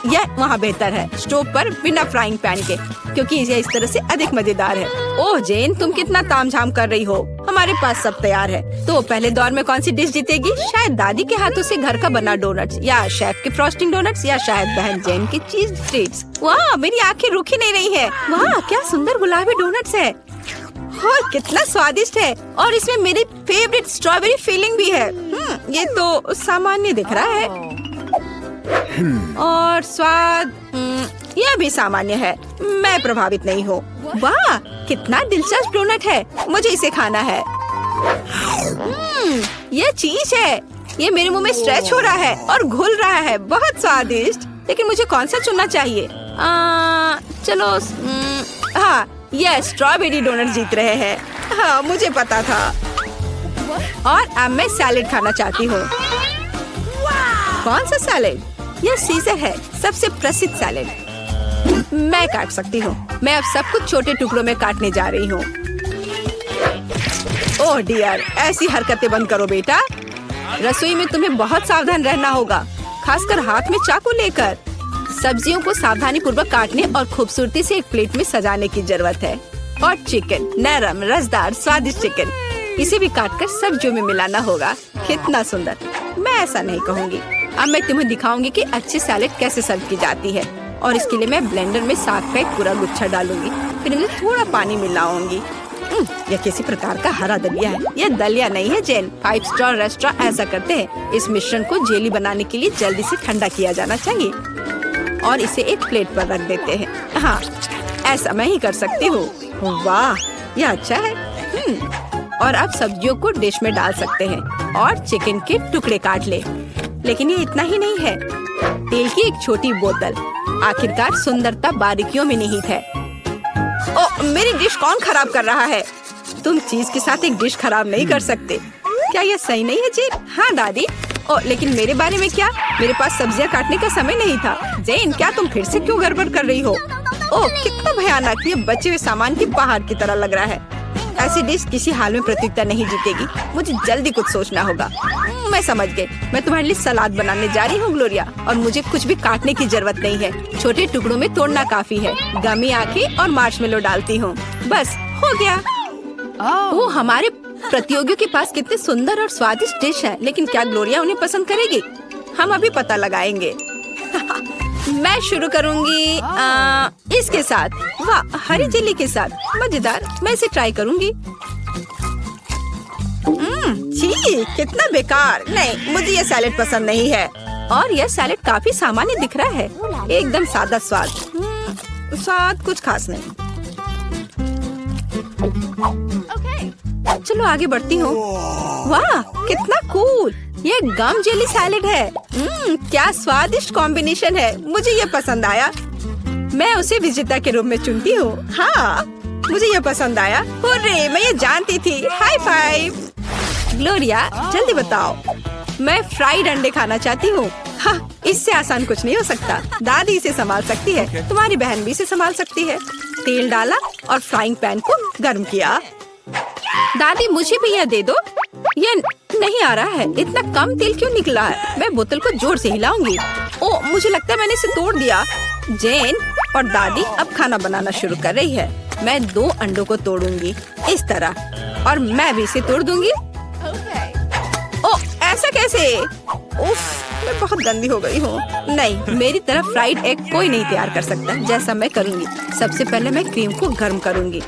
[SPEAKER 1] यह वहाँ बेहतर है स्टोव पर बिना फ्राइंग पैन के, क्योंकि यह इस तरह से अधिक मजेदार है। ओह जेन, तुम कितना तामझाम कर रही हो। हमारे पास सब तैयार है। तो पहले दौर में कौन सी डिश जीतेगी? शायद दादी के हाथों से घर का बना डोनट्स, या शेफ के फ्रॉस्टिंग डोनट्स, या शायद बहन जेन की चीज ट्रीट्स। वाह, मेरी आंखें रुक ही नहीं रही है। वाह, क्या सुंदर गुलाबी डोनट्स है। और कितना स्वादिष्ट है। और इसमें मेरी फेवरेट स्ट्रॉबेरी फिलिंग भी है। ये तो सामान्य दिख रहा है। और स्वाद यह भी सामान्य है। मैं प्रभावित नहीं हूँ। वाह, कितना दिलचस्प डोनट है। मुझे इसे खाना है। यह चीज है। ये मेरे मुंह में स्ट्रेच हो रहा है और घुल रहा है। बहुत स्वादिष्ट। लेकिन मुझे कौन सा चुनना चाहिए? चलो, हाँ, यह स्ट्रॉबेरी डोनट जीत रहे हैं। हाँ, मुझे पता था। और अब मैं सैलेड खाना चाहती हूँ। कौन सा सैलेड? यह सीजर है, सबसे प्रसिद्ध सैलेड। मैं काट सकती हूँ। मैं अब सब कुछ छोटे टुकड़ों में काटने जा रही हूँ। ओह डियर, ऐसी हरकतें बंद करो बेटा। रसोई में तुम्हें बहुत सावधान रहना होगा, खासकर हाथ में चाकू लेकर। सब्जियों को सावधानी पूर्वक काटने और खूबसूरती से एक प्लेट में सजाने की जरूरत है। और चिकन, नरम, रसदार, स्वादिष्ट चिकन, इसे भी काटकर सब्जियों में मिलाना होगा। कितना सुंदर। मैं ऐसा नहीं कहूँगी। अब मैं तुम्हें दिखाऊंगी कि अच्छी सैलेड कैसे सर्व की जाती है। और इसके लिए मैं ब्लेंडर में साग का एक पूरा गुच्छा डालूंगी, फिर इनमें थोड़ा पानी मिलाऊंगी। यह किसी प्रकार का हरा दलिया है। यह दलिया नहीं है जेन। 5 स्टार रेस्टोरेंट ऐसा करते हैं। इस मिश्रण को जेली बनाने के लिए जल्दी से ठंडा किया जाना चाहिए और इसे एक प्लेट पर रख देते हैं। हाँ, ऐसा मैं ही कर सकती हूँ। वाह, यह अच्छा है। और अब सब्जियों को डिश में डाल सकते हैं और चिकन के टुकड़े काट ले। लेकिन ये इतना ही नहीं है। तेल की एक छोटी बोतल। आखिरकार सुंदरता बारीकियों में निहित है। ओ, मेरी डिश कौन खराब कर रहा है? तुम चीज के साथ एक डिश खराब नहीं कर सकते। क्या यह सही नहीं है जेन? हाँ दादी। ओ, लेकिन मेरे बारे में क्या? मेरे पास सब्जियां काटने का समय नहीं था। जेन, क्या तुम फिर से क्यों गड़बड़ कर रही हो? ओह, कितना भयानक। ये बचे हुए सामान की पहाड़ की तरह लग रहा है। ऐसी डिश किसी हाल में प्रतियोगिता नहीं जीतेगी। मुझे जल्दी कुछ सोचना होगा। मैं समझ गई। मैं तुम्हारे लिए सलाद बनाने जा रही हूँ ग्लोरिया, और मुझे कुछ भी काटने की जरूरत नहीं है। छोटे टुकड़ों में तोड़ना काफी है। गमी आंखें और मार्शमेलो डालती हूँ। बस हो गया। वो हमारे प्रतियोगियों के पास कितने सुंदर और स्वादिष्ट डिश है, लेकिन क्या ग्लोरिया उन्हें पसंद करेगी? हम अभी पता लगाएंगे। मैं शुरू करूंगी इसके साथ। वाह, हरी चिल्ली के साथ। मजेदार। मैं इसे ट्राई करूंगी। छी, कितना बेकार। नहीं, मुझे ये सैलेड पसंद नहीं है। और यह सैलेड काफी सामान्य दिख रहा है। एकदम सादा स्वाद। स्वाद कुछ खास नहीं। चलो आगे बढ़ती हूँ। वाह, कितना कूल। ये गम जेली सैलेड है। क्या स्वादिष्ट कॉम्बिनेशन है। मुझे ये पसंद आया। मैं उसे विजेता के रूप में चुनती हूँ। हाँ, मुझे ये पसंद आया। हुर्रे, मैं ये जानती थी। High five. ग्लोरिया, जल्दी बताओ। मैं फ्राइड अंडे खाना चाहती हूँ। हाँ, इससे आसान कुछ नहीं हो सकता। दादी इसे संभाल सकती है। तुम्हारी बहन भी इसे संभाल सकती है। तेल डाला और फ्राइंग पैन को गर्म किया। दादी, मुझे भी यह दे दो। यह नहीं आ रहा है। इतना कम तेल क्यों निकला है? मैं बोतल को जोर से हिलाऊंगी। ओ, मुझे लगता है मैंने इसे तोड़ दिया। जेन और दादी अब खाना बनाना शुरू कर रही है। मैं 2 अंडों को तोड़ूंगी इस तरह, और मैं भी इसे तोड़ दूंगी। ओ, ऐसा कैसे? उफ, मैं बहुत गंदी हो गई हूँ। नहीं, मेरी तरह फ्राइड एग कोई नहीं तैयार कर सकता जैसा मैं करूँगी। सबसे पहले मैं क्रीम को गर्म करूँगी।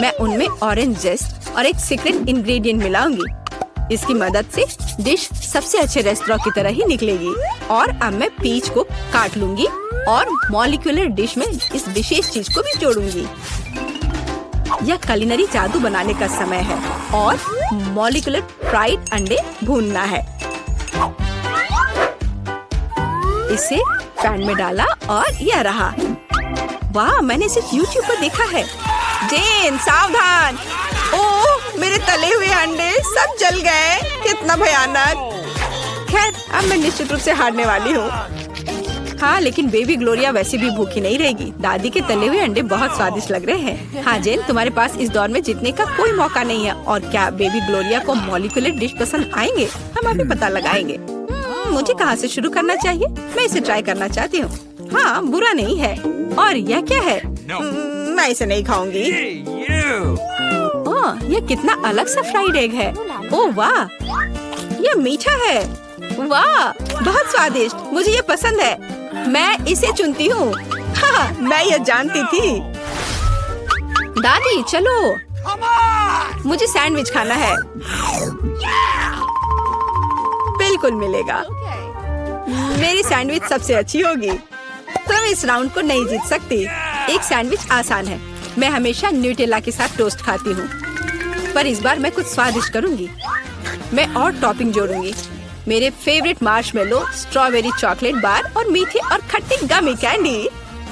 [SPEAKER 1] मैं उनमें ऑरेंज जेस्ट और एक सीक्रेट इंग्रेडिएंट मिलाऊंगी। इसकी मदद से डिश सबसे अच्छे रेस्टोरेंट की तरह ही निकलेगी। और अब मैं पीच को काट लूंगी और मॉलिक्यूलर डिश में इस विशेष चीज को भी जोड़ूंगी। यह कुलिनरी जादू बनाने का समय है और मॉलिक्यूलर फ्राइड अंडे भूनना है। इसे पैन में डाला और यह रहा। वाह, मैंने इसे YouTube पर देखा है। जेन, सावधान। ओह, मेरे तले हुए अंडे सब जल गए। कितना भयानक। खैर, अब मैं निश्चित रूप से हारने वाली हूँ। हाँ, लेकिन बेबी ग्लोरिया वैसे भी भूखी नहीं रहेगी। दादी के तले हुए अंडे बहुत स्वादिष्ट लग रहे हैं। हाँ जेन, तुम्हारे पास इस दौर में जीतने का कोई मौका नहीं है। और क्या बेबी ग्लोरिया को मॉलिक्यूलर डिश पसंद आएंगे? हम अभी पता लगाएंगे। मुझे कहाँ से शुरू करना चाहिए? मैं इसे ट्राई करना चाहती हूँ। हाँ, बुरा नहीं है। और यह क्या है? मैं इसे नहीं खाऊंगी। ओह, यह कितना अलग सा फ्राइड एग है। ओह वाह, यह मीठा है। वाह, बहुत स्वादिष्ट। मुझे ये पसंद है। मैं इसे चुनती हूँ। हाँ, मैं ये जानती थी। दादी, चलो, मुझे सैंडविच खाना है। बिल्कुल मिलेगा। मेरी सैंडविच सबसे अच्छी होगी। तुम इस राउंड को नहीं जीत सकती। एक सैंडविच आसान है। मैं हमेशा न्यूटेला के साथ टोस्ट खाती हूँ, पर इस बार मैं कुछ स्वादिष्ट करूँगी। मैं और टॉपिंग जोड़ूंगी। मेरे favourite marshmallow, strawberry chocolate bar और मीठी और खट्टी गमी कैंडी।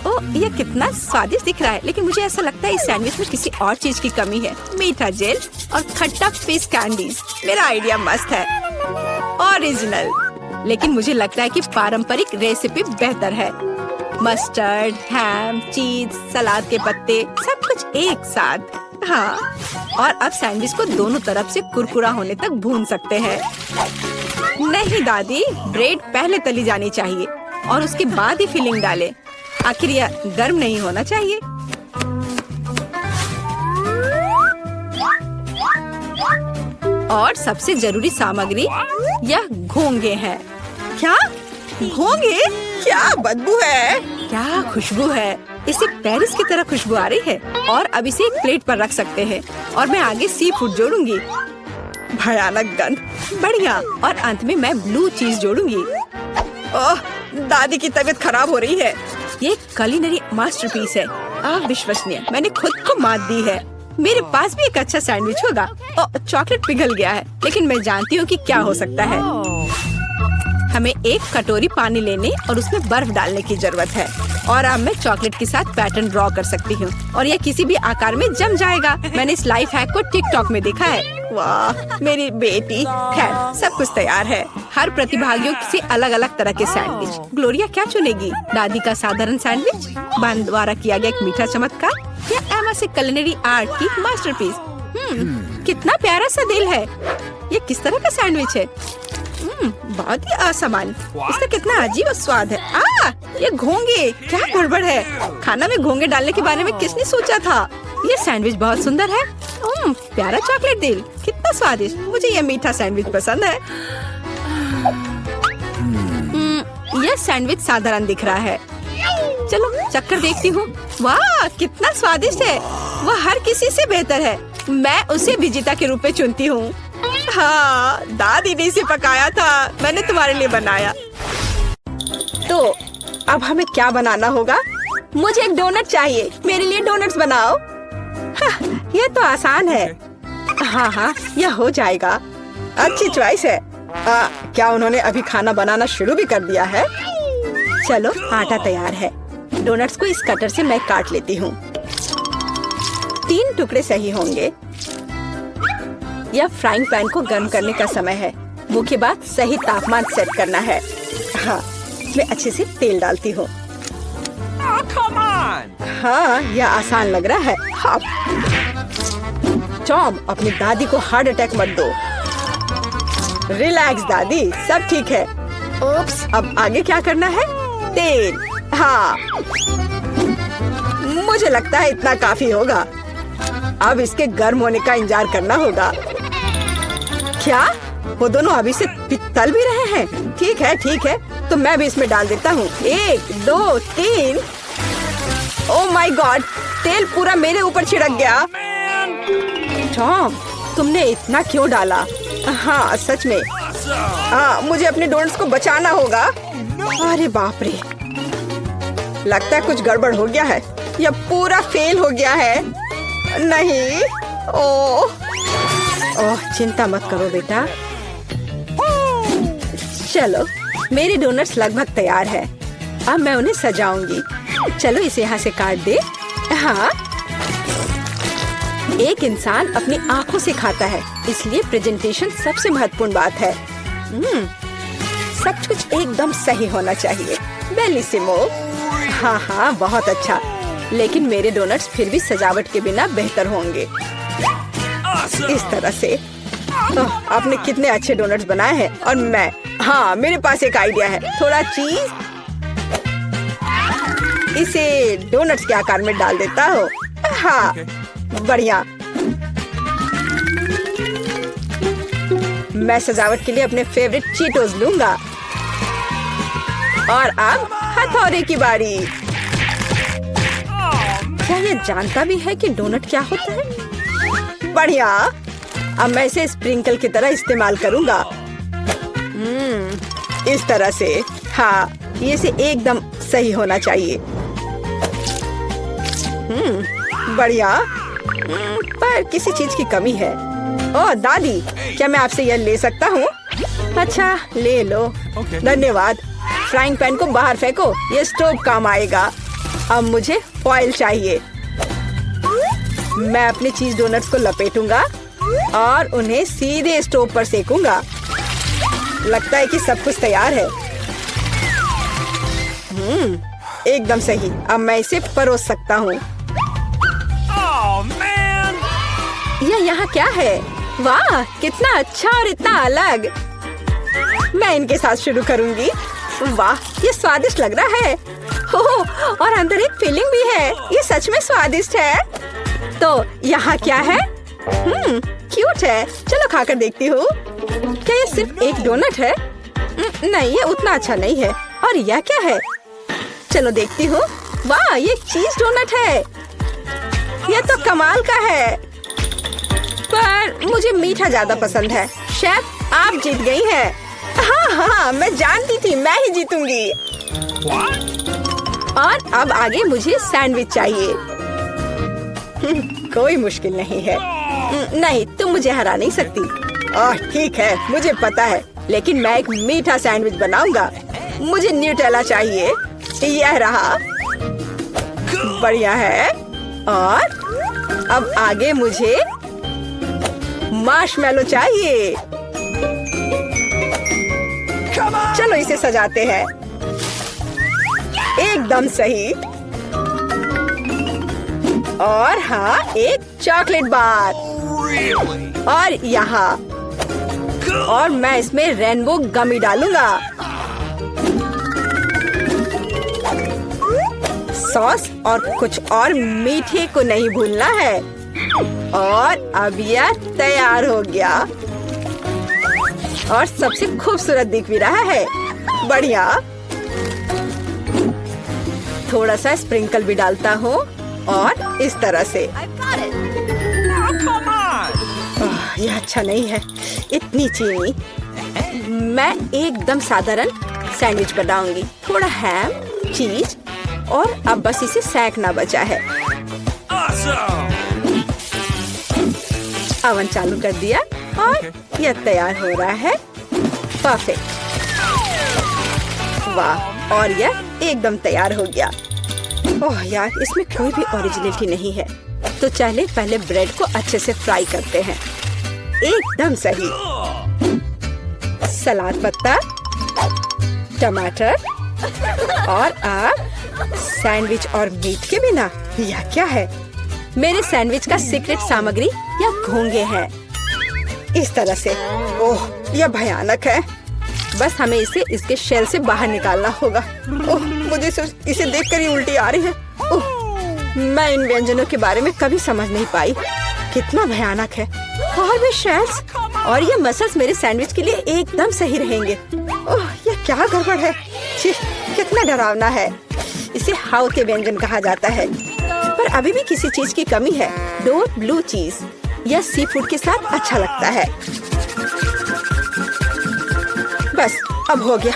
[SPEAKER 1] ओह, यह कितना स्वादिष्ट दिख रहा है, लेकिन मुझे ऐसा लगता है इस सैंडविच में किसी और चीज की कमी है। मीठा जेल और खट्टा फिश कैंडीज। मेरा आइडिया मस्त है, ओरिजिनल। लेकिन मुझे लगता है कि पारंपरिक रेसिपी बेहतर है। मस्टर्ड, हैम, चीज, सलाद के पत्ते, सब कुछ एक साथ। हाँ, और अब सैंडविच को दोनों तरफ से कुरकुरा होने तक भून सकते हैं। नहीं दादी, ब्रेड पहले तली जानी चाहिए और उसके बाद ही फिलिंग डालें। आखिर यह गर्म नहीं होना चाहिए। और सबसे जरूरी सामग्री यह घोंगे हैं। क्या घोंगे? क्या बदबू है, क्या खुशबू है। इसे पेरिस की तरह खुशबू आ रही है। और अब इसे एक प्लेट पर रख सकते हैं और मैं आगे सी फूड जोड़ूंगी। भयानक गंध, बढ़िया। और अंत में मैं ब्लू चीज जोड़ूंगी। ओह, दादी की तबीयत खराब हो रही है। ये कुलिनरी मास्टरपीस है, अविश्वसनीय। मैंने खुद को मात दी है। मेरे पास भी एक अच्छा सैंडविच होगा। चॉकलेट पिघल गया है, लेकिन मैं जानती हूँ कि क्या हो सकता है। हमें एक कटोरी पानी लेने और उसमें बर्फ डालने की जरूरत है। और अब मैं चॉकलेट के साथ पैटर्न ड्रॉ कर सकती हूँ और यह किसी भी आकार में जम जाएगा। मैंने इस लाइफ हैक को टिकटॉक में देखा है। वाह, मेरी बेटी। खैर, सब कुछ तैयार है। हर प्रतिभागियों से अलग अलग तरह के सैंडविच। ग्लोरिया क्या चुनेगी? दादी का साधारण सैंडविच, बहन द्वारा किया गया एक मीठा चमत्कार, या एमा से कुलिनरी आर्ट की मास्टरपीस? कितना प्यारा सा दिल है। ये किस तरह का सैंडविच है? बहुत ही असामान्य। इसका कितना अजीब स्वाद है। ये घोंगे, क्या गड़बड़ है। खाना में घोंगे डालने के बारे में किसने सोचा था? ये सैंडविच बहुत सुंदर है। प्यारा चॉकलेट दिल, कितना स्वादिष्ट। मुझे ये मीठा सैंडविच पसंद है। यह सैंडविच साधारण दिख रहा है। चलो चक्कर देखती हूँ। वाह, कितना स्वादिष्ट है। वह हर किसी से बेहतर है। मैं उसे विजेता के रूप में चुनती हूँ। हाँ, दादी ने इसे पकाया था, मैंने तुम्हारे लिए बनाया। तो अब हमें क्या बनाना होगा? मुझे एक डोनट चाहिए। मेरे लिए डोनट्स बनाओ। हाँ, यह तो आसान है। हाँ, यह हो जाएगा। अच्छी चॉइस है। क्या उन्होंने अभी खाना बनाना शुरू भी कर दिया है? चलो, आटा तैयार है। डोनट्स को इस कटर से मैं काट लेती हूँ। 3 टुकड़े सही होंगे। यह फ्राइंग पैन को गर्म करने का समय है। मुख्य बात सही तापमान सेट करना है। हाँ, मैं अच्छे से तेल डालती हूँ। हाँ, यह आसान लग रहा है। हाँ। टॉम, अपनी दादी को हार्ट अटैक मत दो। रिलैक्स दादी, सब ठीक है। ओप्स, अब आगे क्या करना है? तेल। हाँ, मुझे लगता है इतना काफी होगा। अब इसके गर्म होने का इंतजार करना होगा। क्या वो दोनों अभी से तल भी रहे हैं? ठीक है, तो मैं भी इसमें डाल देता हूँ। 1, 2, 3। ओह माय गॉड, तेल पूरा मेरे ऊपर छिड़क गया। टॉम, तुमने इतना क्यों डाला? हाँ, सच में। मुझे अपने डोनट्स को बचाना होगा। अरे बाप रे, लगता है कुछ गड़बड़ हो गया है। यह पूरा फेल हो गया है। नहीं। ओह, चिंता मत करो बेटा। चलो, मेरे डोनट्स लगभग तैयार है। अब मैं उन्हें सजाऊंगी। चलो, इसे यहाँ से काट दे। हाँ, एक इंसान अपनी आंखों से खाता है, इसलिए प्रेजेंटेशन सबसे महत्वपूर्ण बात है। सब कुछ एकदम सही होना चाहिए। बेलिसिमो। हाँ, बहुत अच्छा। लेकिन मेरे डोनट्स फिर भी सजावट के बिना बेहतर होंगे। इस तरह से। आपने कितने अच्छे डोनट्स बनाए हैं। और मैं, हाँ, मेरे पास एक आइडिया है। थोड़ा चीज इसे डोनट्स के आकार में डाल देता हूँ। हाँ, बढ़िया। मैं सजावट के लिए अपने फेवरेट चीटोस लूंगा। और अब हथौड़े की बारी। क्या ये जानता भी है कि डोनट क्या होता है? बढ़िया। अब मैं इसे स्प्रिंकल की तरह इस्तेमाल करूंगा। इस तरह से। हाँ, ये से एकदम सही होना चाहिए। बढ़िया। पर किसी चीज की कमी है। ओह दादी, क्या मैं आपसे यह ले सकता हूँ? अच्छा, ले लो। धन्यवाद। फ्राइंग पैन को बाहर फेंको, ये स्टोव काम आएगा। अब मुझे फॉइल चाहिए। मैं अपने चीज डोनट्स को लपेटूंगा और उन्हें सीधे स्टोव पर सेकूंगा। लगता है कि सब कुछ तैयार है। एकदम सही। अब मैं इसे परोस सकता हूँ। यह यहाँ क्या है? वाह, कितना अच्छा और इतना अलग। मैं इनके साथ शुरू करूँगी। वाह, ये स्वादिष्ट लग रहा है। ओह, और अंदर एक फिलिंग भी है। ये सच में स्वादिष्ट है। तो यहाँ क्या है? क्यूट है। चलो खाकर देखती हूँ। क्या ये सिर्फ एक डोनट है? नहीं, ये उतना अच्छा नहीं है। और यह क्या है? चलो देखती हूँ। वाह, ये चीज डोनट है। यह तो कमाल का है। पर मुझे मीठा ज्यादा पसंद है। शेफ, आप जीत गई हैं। हाँ, मैं जानती थी मैं ही जीतूंगी। और अब आगे मुझे सैंडविच चाहिए। कोई मुश्किल नहीं है। नहीं, तुम मुझे हरा नहीं सकती। ठीक है, मुझे पता है, लेकिन मैं एक मीठा सैंडविच बनाऊंगा। मुझे न्यूटेला चाहिए। यह रहा। बढ़िया है। और अब आगे मुझे मार्शमैलो चाहिए। चलो इसे सजाते हैं। एकदम सही। और हाँ, एक चॉकलेट बार। और यहाँ, और मैं इसमें रेनबो गमी डालूंगा। सॉस और कुछ और मीठे को नहीं भूलना है। और अब यह तैयार हो गया। और सबसे खूबसूरत दिख भी रहा है। बढ़िया। थोड़ा सा स्प्रिंकल भी डालता हूँ और इस तरह से। यह अच्छा नहीं है, इतनी चीनी। मैं एकदम साधारण सैंडविच बनाऊंगी। थोड़ा हैम, चीज और अब बस इसे सेंकना बचा है। ओवन चालू कर दिया और यह तैयार हो रहा है। परफेक्ट। वाह, और यह एकदम तैयार हो गया। ओह यार, इसमें कोई भी ओरिजिनलिटी नहीं है। तो चलिए पहले ब्रेड को अच्छे से फ्राई करते हैं। एकदम सही। सलाद पत्ता, टमाटर और आप सैंडविच और मीट के बिना यह क्या है? मेरे सैंडविच का सीक्रेट सामग्री या घोंगे हैं। इस तरह से। ओह, यह भयानक है। बस हमें इसे इसके शेल से बाहर निकालना होगा। ओह, मुझे इसे देखकर ही उल्टी आ रही है। ओह, मैं इन व्यंजनों के बारे में कभी समझ नहीं पाई। कितना भयानक है। और भी शेल्स और ये मसल्स मेरे सैंडविच के लिए एकदम सही रहेंगे। ओह, यह क्या गड़बड़ है। छी, कितना डरावना है। इसे हाउते व्यंजन कहा जाता है। पर अभी भी किसी चीज की कमी है। डोर ब्लू चीज। यह सी फूड के साथ अच्छा लगता है। बस अब हो गया।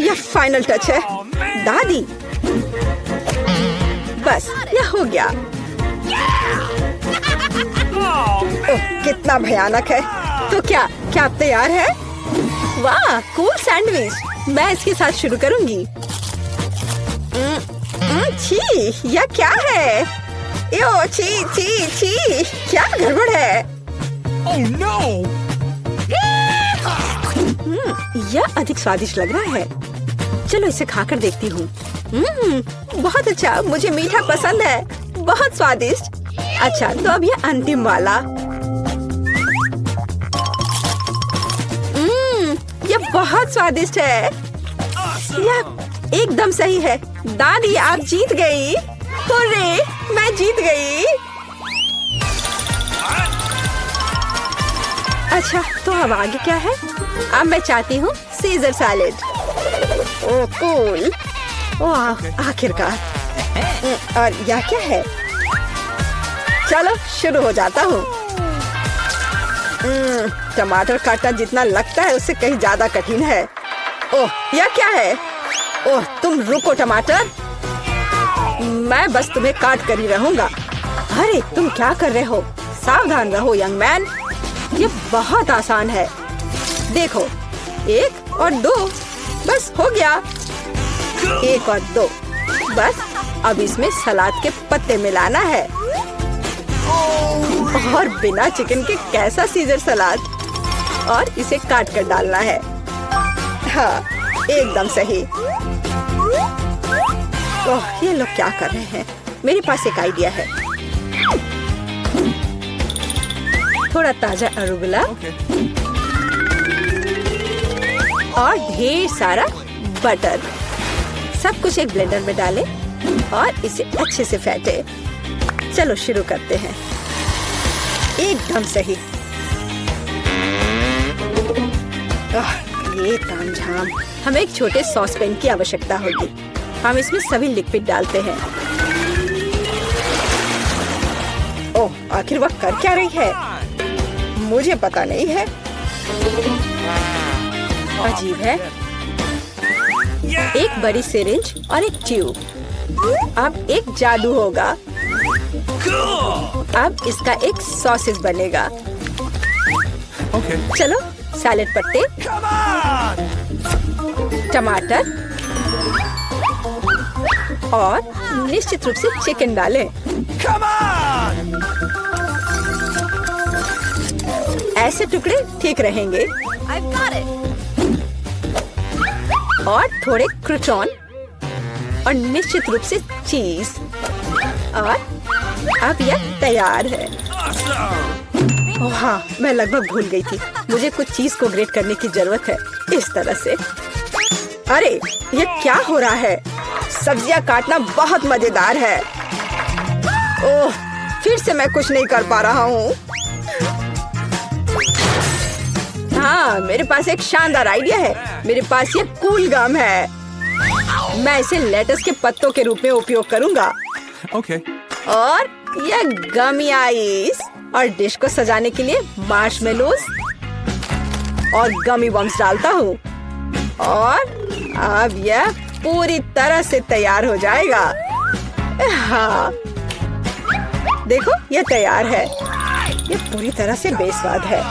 [SPEAKER 1] यह फाइनल टच है। दादी, बस यह हो गया। ओह, कितना भयानक है। तो क्या आप तैयार है? वाह, कूल सैंडविच। मैं इसके साथ शुरू करूंगी। छी, यह क्या है? यो, छी छी छी, क्या गड़बड़ है?
[SPEAKER 3] Oh no!
[SPEAKER 1] यह अधिक स्वादिष्ट लग रहा है। चलो इसे खाकर देखती हूँ। बहुत अच्छा, मुझे मीठा पसंद है। बहुत स्वादिष्ट। अच्छा, तो अब यह अंतिम वाला। यह बहुत स्वादिष्ट है। यह एकदम सही है। दादी, आप जीत गई। हुर्रे, मैं जीत गई। अच्छा, तो अब आगे क्या है? अब मैं चाहती हूँ सीजर सैलेड। ओह कूल। ओह, आखिरकार। और यह क्या है? चलो शुरू हो जाता हूँ। टमाटर काटना जितना लगता है उससे कहीं ज्यादा कठिन है। ओह, यह क्या है? ओह, तुम रुको टमाटर। मैं बस तुम्हें काट कर ही रहूंगा। अरे, तुम क्या कर रहे हो? सावधान रहो यंग मैन। ये बहुत आसान है। देखो, 1 और 2, बस हो गया। 1 और 2, बस अब इसमें सलाद के पत्ते मिलाना है। और बिना चिकन के कैसा सीजर सलाद। और इसे काट कर डालना है। हाँ, एकदम सही। ओह, ये लोग क्या कर रहे हैं? मेरे पास एक आइडिया है। थोड़ा ताजा अरुगुला और ढेर सारा बटर, सब कुछ एक ब्लेंडर में डालें और इसे अच्छे से फेंटे। चलो शुरू करते हैं। एकदम सही। ये तामझाम। हमें एक छोटे सॉस पैन की आवश्यकता होगी। हम इसमें सभी लिक्विड डालते हैं। ओह, आखिर वह कर क्या रही है? मुझे पता नहीं है। अजीब है। एक बड़ी सिरिंज और एक ट्यूब। अब एक जादू होगा। अब इसका एक सॉसेज बनेगा। चलो, सैलेड पत्ते, टमाटर और निश्चित रूप से चिकन डालें। ऐसे टुकड़े ठीक रहेंगे। और थोड़े क्रूटॉन और निश्चित रूप से चीज। और अब यह तैयार है। ओह हाँ, मैं लगभग भूल गई थी। मुझे कुछ चीज को ग्रेट करने की जरूरत है। इस तरह से। अरे, ये क्या हो रहा है? सब्जियां काटना बहुत मजेदार है। ओह, फिर से मैं कुछ नहीं कर पा रहा हूँ। हाँ, मेरे पास एक शानदार आइडिया है। मेरे पास ये कूल गम है। मैं इसे लेटस के पत्तों के रूप में उपयोग करूंगा। और ये गमी आइस और डिश को सजाने के लिए मार्शमेलोज और गमी बम्स डालता हूँ। और अब यह पूरी तरह से तैयार हो जाएगा। हाँ, देखो, ये तैयार है। ये पूरी तरह से बेस्वाद है।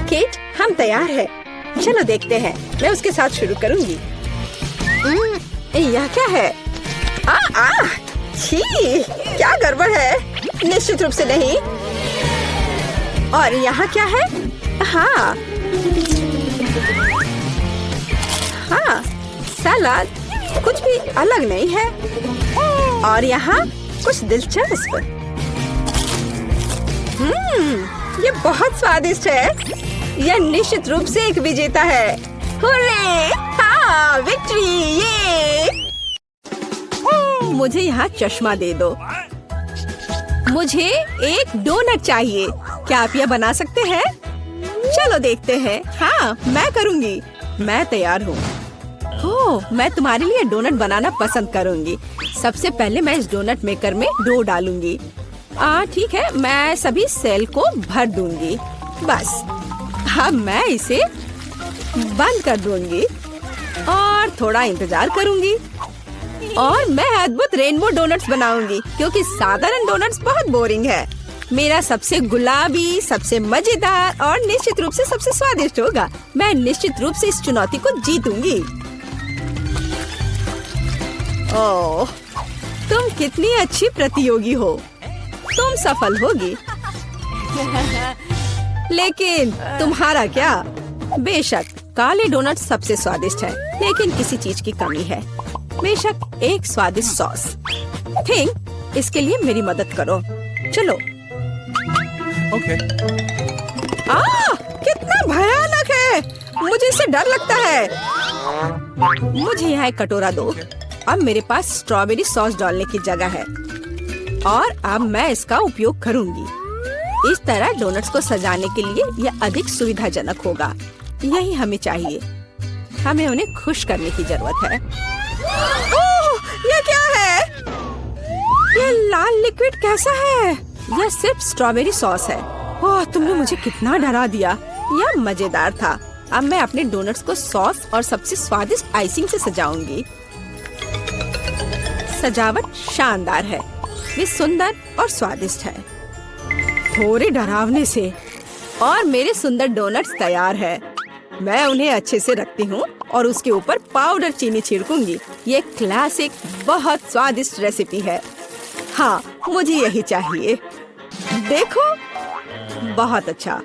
[SPEAKER 1] केट, हम तैयार हैं। चलो देखते हैं। मैं उसके साथ शुरू करूंगी। यह क्या है? छी, क्या गड़बड़ है? निश्चित रूप से नहीं। और यहाँ क्या है? हाँ, सलाद कुछ भी अलग नहीं है। और यहाँ कुछ दिलचस्प। ये बहुत स्वादिष्ट है। यह निश्चित रूप से एक विजेता है। हुर्रे! हाँ, विक्ट्री! ये मुझे यहाँ चश्मा दे दो। मुझे एक डोनट चाहिए। क्या आप यह बना सकते हैं? चलो देखते हैं। हाँ, मैं करूँगी। मैं तैयार हूँ। ओह, मैं तुम्हारे लिए डोनट बनाना पसंद करूँगी। सबसे पहले मैं इस डोनट मेकर में डो डालूंगी। ठीक है, मैं सभी सेल को भर दूंगी। बस अब मैं इसे बंद कर दूंगी और थोड़ा इंतजार करूंगी। और मैं अद्भुत रेनबो डोनट्स बनाऊंगी, क्योंकि साधारण डोनट्स बहुत बोरिंग है। मेरा सबसे गुलाबी, सबसे मजेदार और निश्चित रूप से सबसे स्वादिष्ट होगा। मैं निश्चित रूप से इस चुनौती को जीतूंगी। ओह, तुम कितनी अच्छी प्रतियोगी हो। तुम सफल होगी। लेकिन तुम्हारा क्या? बेशक काले डोनट सबसे स्वादिष्ट है, लेकिन किसी चीज की कमी है। बेशक एक स्वादिष्ट सॉस। थिंक, इसके लिए मेरी मदद करो। चलो। कितना भयानक है। मुझे इससे डर लगता है। मुझे यहाँ एक कटोरा दो। अब मेरे पास स्ट्रॉबेरी सॉस डालने की जगह है और अब मैं इसका उपयोग करूंगी। इस तरह डोनट्स को सजाने के लिए यह अधिक सुविधाजनक होगा। यही हमें चाहिए। हमें उन्हें खुश करने की जरूरत है। ओह, यह क्या है? यह लाल लिक्विड कैसा है? यह सिर्फ स्ट्रॉबेरी सॉस है। ओह, तुमने मुझे कितना डरा दिया। यह मजेदार था। अब मैं अपने डोनट्स को सॉस और सबसे स्वादिष्ट आइसिंग से सजाऊंगी। सजावट शानदार है। वे सुंदर और स्वादिष्ट है। थोड़े डरावने से। और मेरे सुंदर डोनट्स तैयार है। मैं उन्हें अच्छे से रखती हूँ और उसके ऊपर पाउडर चीनी छिड़कूंगी। ये क्लासिक बहुत स्वादिष्ट रेसिपी है। हाँ, मुझे यही चाहिए। देखो, बहुत अच्छा।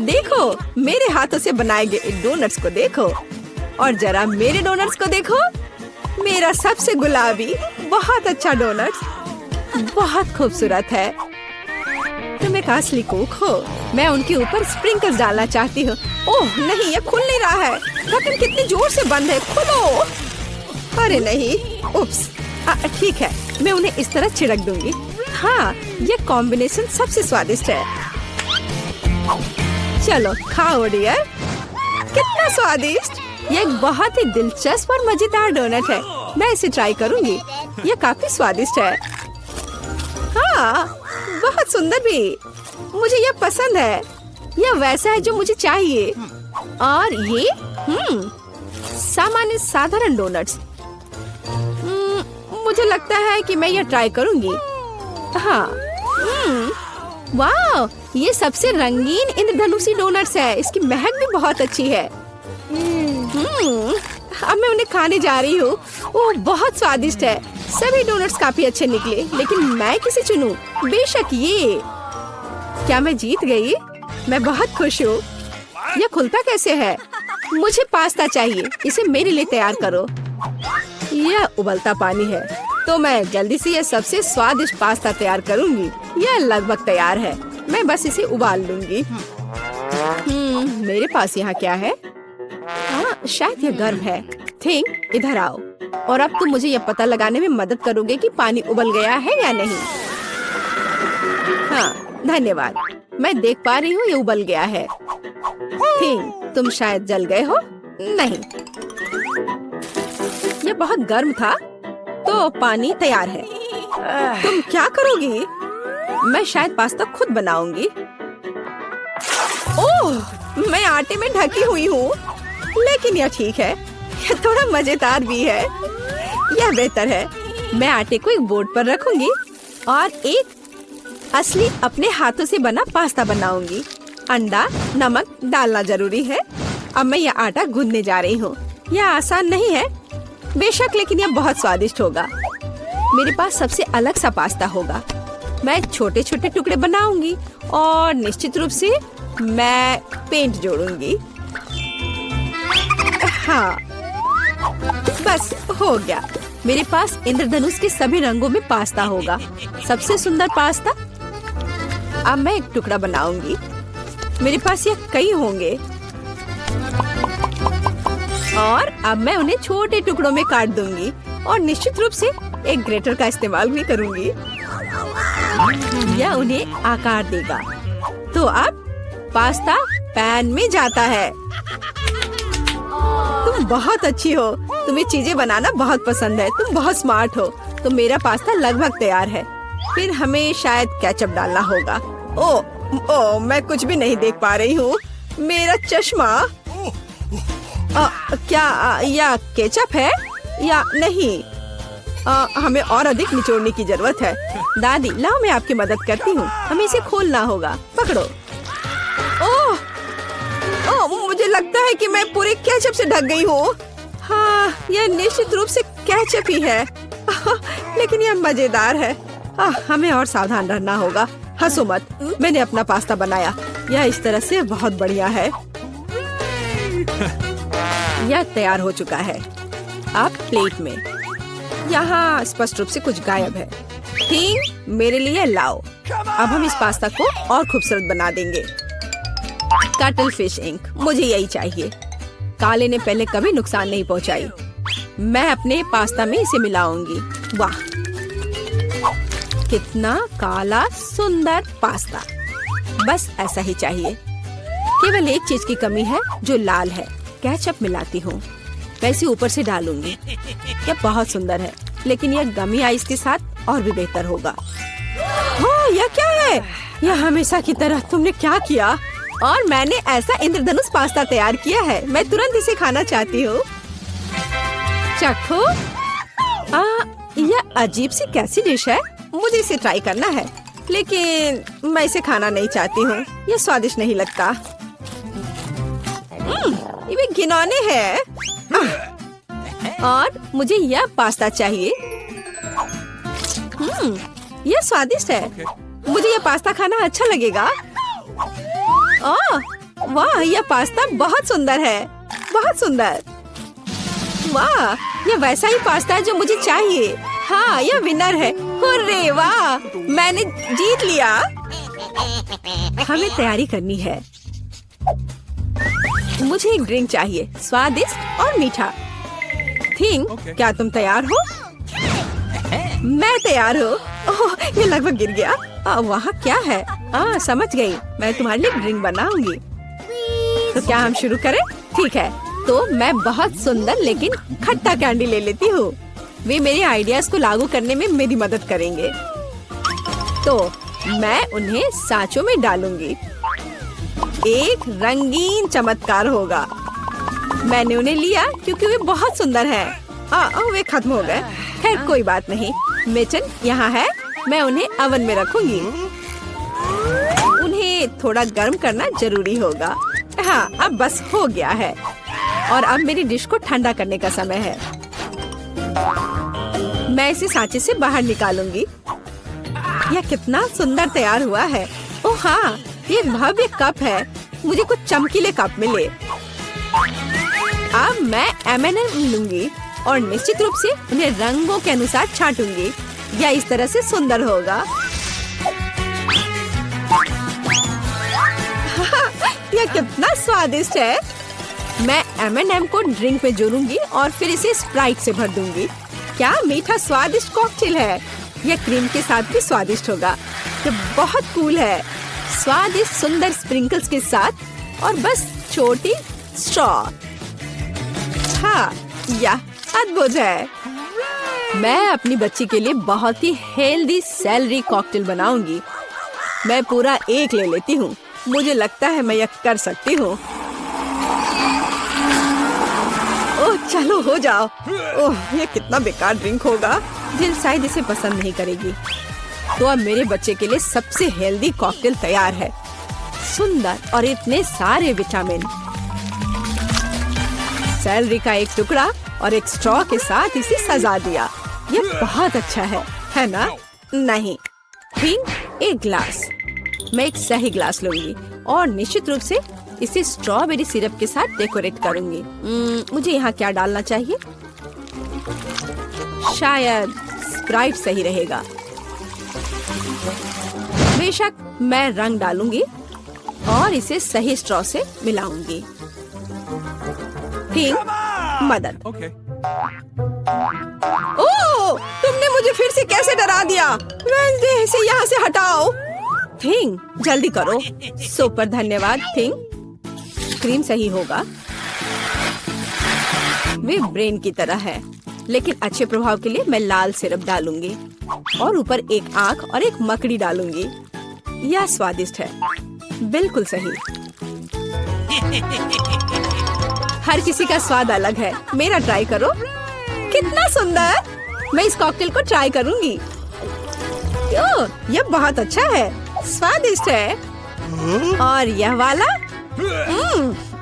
[SPEAKER 1] देखो, मेरे हाथों से बनाए गए डोनट्स को देखो। और जरा मेरे डोनट्स को देखो। मेरा सबसे गुलाबी बहुत अच्छा डोनट, बहुत खूबसूरत है। तुम एक असली कुक हो। मैं उनके ऊपर स्प्रिंकल्स डालना चाहती हूँ। ओह नहीं, ये खुल नहीं रहा है। ढक्कन कितनी जोर से बंद है, खोलो। अरे नहीं, उप्स। ठीक है, मैं उन्हें इस तरह छिड़क दूंगी। हाँ, ये कॉम्बिनेशन सबसे स्वादिष्ट है। चलो खाओ डियर। कितना स्वादिष्ट। ये एक बहुत ही दिलचस्प और मजेदार डोनट है। मैं इसे ट्राई करूंगी। ये काफी स्वादिष्ट है। हाँ, बहुत सुंदर भी। मुझे ये पसंद है। यह वैसा है जो मुझे चाहिए। और ये सामान्य साधारण डोनट्स। मुझे लगता है कि मैं यह ट्राई करूंगी। हाँ, वाह, ये सबसे रंगीन इंद्रधनुषी डोनट्स है। इसकी महक भी बहुत अच्छी है। अब मैं उन्हें खाने जा रही हूँ। ओह, बहुत स्वादिष्ट है। सभी डोनट्स काफी अच्छे निकले, लेकिन मैं किसे चुनूं? बेशक ये। क्या मैं जीत गई? मैं बहुत खुश हूँ। यह खुलता कैसे है? मुझे पास्ता चाहिए। इसे मेरे लिए तैयार करो। यह उबलता पानी है, तो मैं जल्दी से यह सबसे स्वादिष्ट पास्ता तैयार करूंगी। यह लगभग तैयार है। मैं बस इसे उबाल लूंगी। मेरे पास यहाँ क्या है? हाँ, शायद यह गर्म है। थिंक, इधर आओ। और अब तुम मुझे यह पता लगाने में मदद करोगे कि पानी उबल गया है या नहीं। हाँ, धन्यवाद। मैं देख पा रही हूँ ये उबल गया है। थिंक, तुम शायद जल गए हो। नहीं, ये बहुत गर्म था, तो पानी तैयार है। तुम क्या करोगी? मैं शायद पास्ता खुद बनाऊंगी। ओह, मैं आटे में ढकी हुई हूँ, लेकिन यह ठीक है। यह थोड़ा मजेदार भी है। यह बेहतर है। मैं आटे को एक बोर्ड पर रखूंगी और एक असली अपने हाथों से बना पास्ता बनाऊंगी। अंडा, नमक डालना जरूरी है। अब मैं यह आटा गूंदने जा रही हूँ। यह आसान नहीं है बेशक, लेकिन यह बहुत स्वादिष्ट होगा। मेरे पास सबसे अलग सा पास्ता होगा। मैं छोटे छोटे टुकड़े बनाऊंगी और निश्चित रूप से मैं पेंट जोड़ूंगी। हाँ, बस हो गया। मेरे पास इंद्रधनुष के सभी रंगों में पास्ता होगा। सबसे सुंदर पास्ता। अब मैं एक टुकड़ा बनाऊंगी। मेरे पास ये कई होंगे और अब मैं उन्हें छोटे टुकड़ों में काट दूंगी और निश्चित रूप से एक ग्रेटर का इस्तेमाल भी करूंगी। यह उन्हें आकार देगा। तो अब पास्ता पैन में जाता है। तुम बहुत अच्छी हो। तुम्हें चीजें बनाना बहुत पसंद है। तुम बहुत स्मार्ट हो। तो मेरा पास्ता लगभग तैयार है। फिर हमें शायद केचप डालना होगा। ओ, मैं कुछ भी नहीं देख पा रही हूँ। मेरा चश्मा। क्या यह केचप है या नहीं? हमें और अधिक निचोड़ने की जरूरत है। दादी, लाओ मैं आपकी मदद करती हूँ। हमें इसे खोलना होगा। पकड़ो। ओह, मुझे लगता है कि मैं पूरे केचप से ढक गई हूँ। हाँ, यह निश्चित रूप से केचप ही है। लेकिन यह मजेदार है। हमें और सावधान रहना होगा। हंसो मत, मैंने अपना पास्ता बनाया। यह इस तरह से बहुत बढ़िया है। यह तैयार हो चुका है। अब प्लेट में। यहाँ स्पष्ट रूप से कुछ गायब है। ठीक, मेरे लिए लाओ। अब हम इस पास्ता को और खूबसूरत बना देंगे। कटल फिश इंक, मुझे यही चाहिए। काले ने पहले कभी नुकसान नहीं पहुंचाई। मैं अपने पास्ता में इसे मिलाऊंगी। वाह, कितना काला सुंदर पास्ता। बस ऐसा ही चाहिए। केवल एक चीज की कमी है जो लाल है। केचप मिलाती हूँ। वैसे ऊपर से डालूंगी। यह बहुत सुंदर है, लेकिन यह गमी आइस के साथ और भी बेहतर होगा। यह क्या है? यह हमेशा की तरह तुमने क्या किया? और मैंने ऐसा इंद्रधनुष पास्ता तैयार किया है। मैं तुरंत इसे खाना चाहती हूँ। चखो। यह अजीब सी कैसी डिश है? मुझे इसे ट्राई करना है, लेकिन मैं इसे खाना नहीं चाहती हूँ। यह स्वादिष्ट नहीं लगता। ये घिनौने है। और मुझे यह पास्ता चाहिए। यह स्वादिष्ट है। मुझे यह पास्ता खाना अच्छा लगेगा। वाह, यह पास्ता बहुत सुंदर है। बहुत सुंदर। वाह, ये वैसा ही पास्ता है जो मुझे चाहिए। हाँ, यह विनर है। हुर्रे, वाह, मैंने जीत लिया। हमें तैयारी करनी है। मुझे एक ड्रिंक चाहिए, स्वादिष्ट और मीठा। थिंग, क्या तुम तैयार हो? मैं तैयार हूँ। ओह, ये लगभग गिर गया। वहाँ क्या है? समझ गई, मैं तुम्हारे लिए ड्रिंक बनाऊंगी। तो क्या हम शुरू करें? ठीक है, तो मैं बहुत सुंदर लेकिन खट्टा कैंडी ले लेती हूँ। वे मेरे आइडियाज को लागू करने में मेरी मदद करेंगे। तो मैं उन्हें सांचों में डालूंगी। एक रंगीन चमत्कार होगा। मैंने उन्हें लिया क्योंकि वे बहुत सुंदर हैं। वे खत्म हो गए। खैर, कोई बात नहीं। मेचन यहाँ है, मैं उन्हें ओवन में रखूंगी। उन्हें थोड़ा गर्म करना जरूरी होगा। हाँ, अब बस हो गया है। और अब मेरी डिश को ठंडा करने का समय है। मैं इसे सांचे से बाहर निकालूंगी। यह कितना सुंदर तैयार हुआ है। ओह हाँ, ये भव्य कप है। मुझे कुछ चमकीले कप मिले। अब मैं M&M लूंगी और निश्चित रूप से उन्हें रंगों के अनुसार छांटूंगी। यह इस तरह से सुंदर होगा। यह कितना स्वादिष्ट है। मैं M&M को ड्रिंक में जोड़ूंगी और फिर इसे स्प्राइट से भर दूंगी। क्या मीठा स्वादिष्ट कॉकटेल है। यह क्रीम के साथ भी स्वादिष्ट होगा। यह बहुत कूल है। स्वादिष्ट सुंदर स्प्रिंकल्स के साथ और बस छोटी स्ट्रॉ। हाँ, यह अद्भुत है। मैं अपनी बच्ची के लिए बहुत ही हेल्दी सेलरी कॉकटेल बनाऊंगी। मैं पूरा एक ले लेती हूँ। मुझे लगता है मैं यह कर सकती हूँ। ओह, चलो हो जाओ। ओह, ये कितना बेकार ड्रिंक होगा। जिल शायद इसे पसंद नहीं करेगी। तो अब मेरे बच्चे के लिए सबसे हेल्दी कॉकटेल तैयार है। सुंदर और इतने सारे विटामिन। सेलरी का एक टुकड़ा और एक स्ट्रॉ के साथ इसे सजा दिया। ये बहुत अच्छा है ना? नहीं, थिंक एक ग्लास। मैं एक सही ग्लास लूंगी और निश्चित रूप से इसे स्ट्रॉबेरी सिरप के साथ डेकोरेट करूंगी। मुझे यहाँ क्या डालना चाहिए? शायद स्प्राइट सही रहेगा। बेशक, मैं रंग डालूंगी और इसे सही स्ट्रॉ से मिलाऊंगी। ठीक, मदद। ओह, तुमने मुझे फिर से कैसे डरा दिया? वेडनेसडे से यहाँ से हटाओ। थिंग, जल्दी करो। सुपर धन्यवाद थिंग। क्रीम सही होगा। वे ब्रेन की तरह है, लेकिन अच्छे प्रभाव के लिए मैं लाल सिरप डालूंगी और ऊपर एक आंख और एक मकड़ी डालूंगी। यह स्वादिष्ट है। बिल्कुल सही। हर किसी का स्वाद अलग है। मेरा ट्राई करो। कितना सुंदर। मैं इस कॉकटेल को ट्राई करूंगी। ओह, यह बहुत अच्छा है। स्वादिष्ट है। और यह वाला?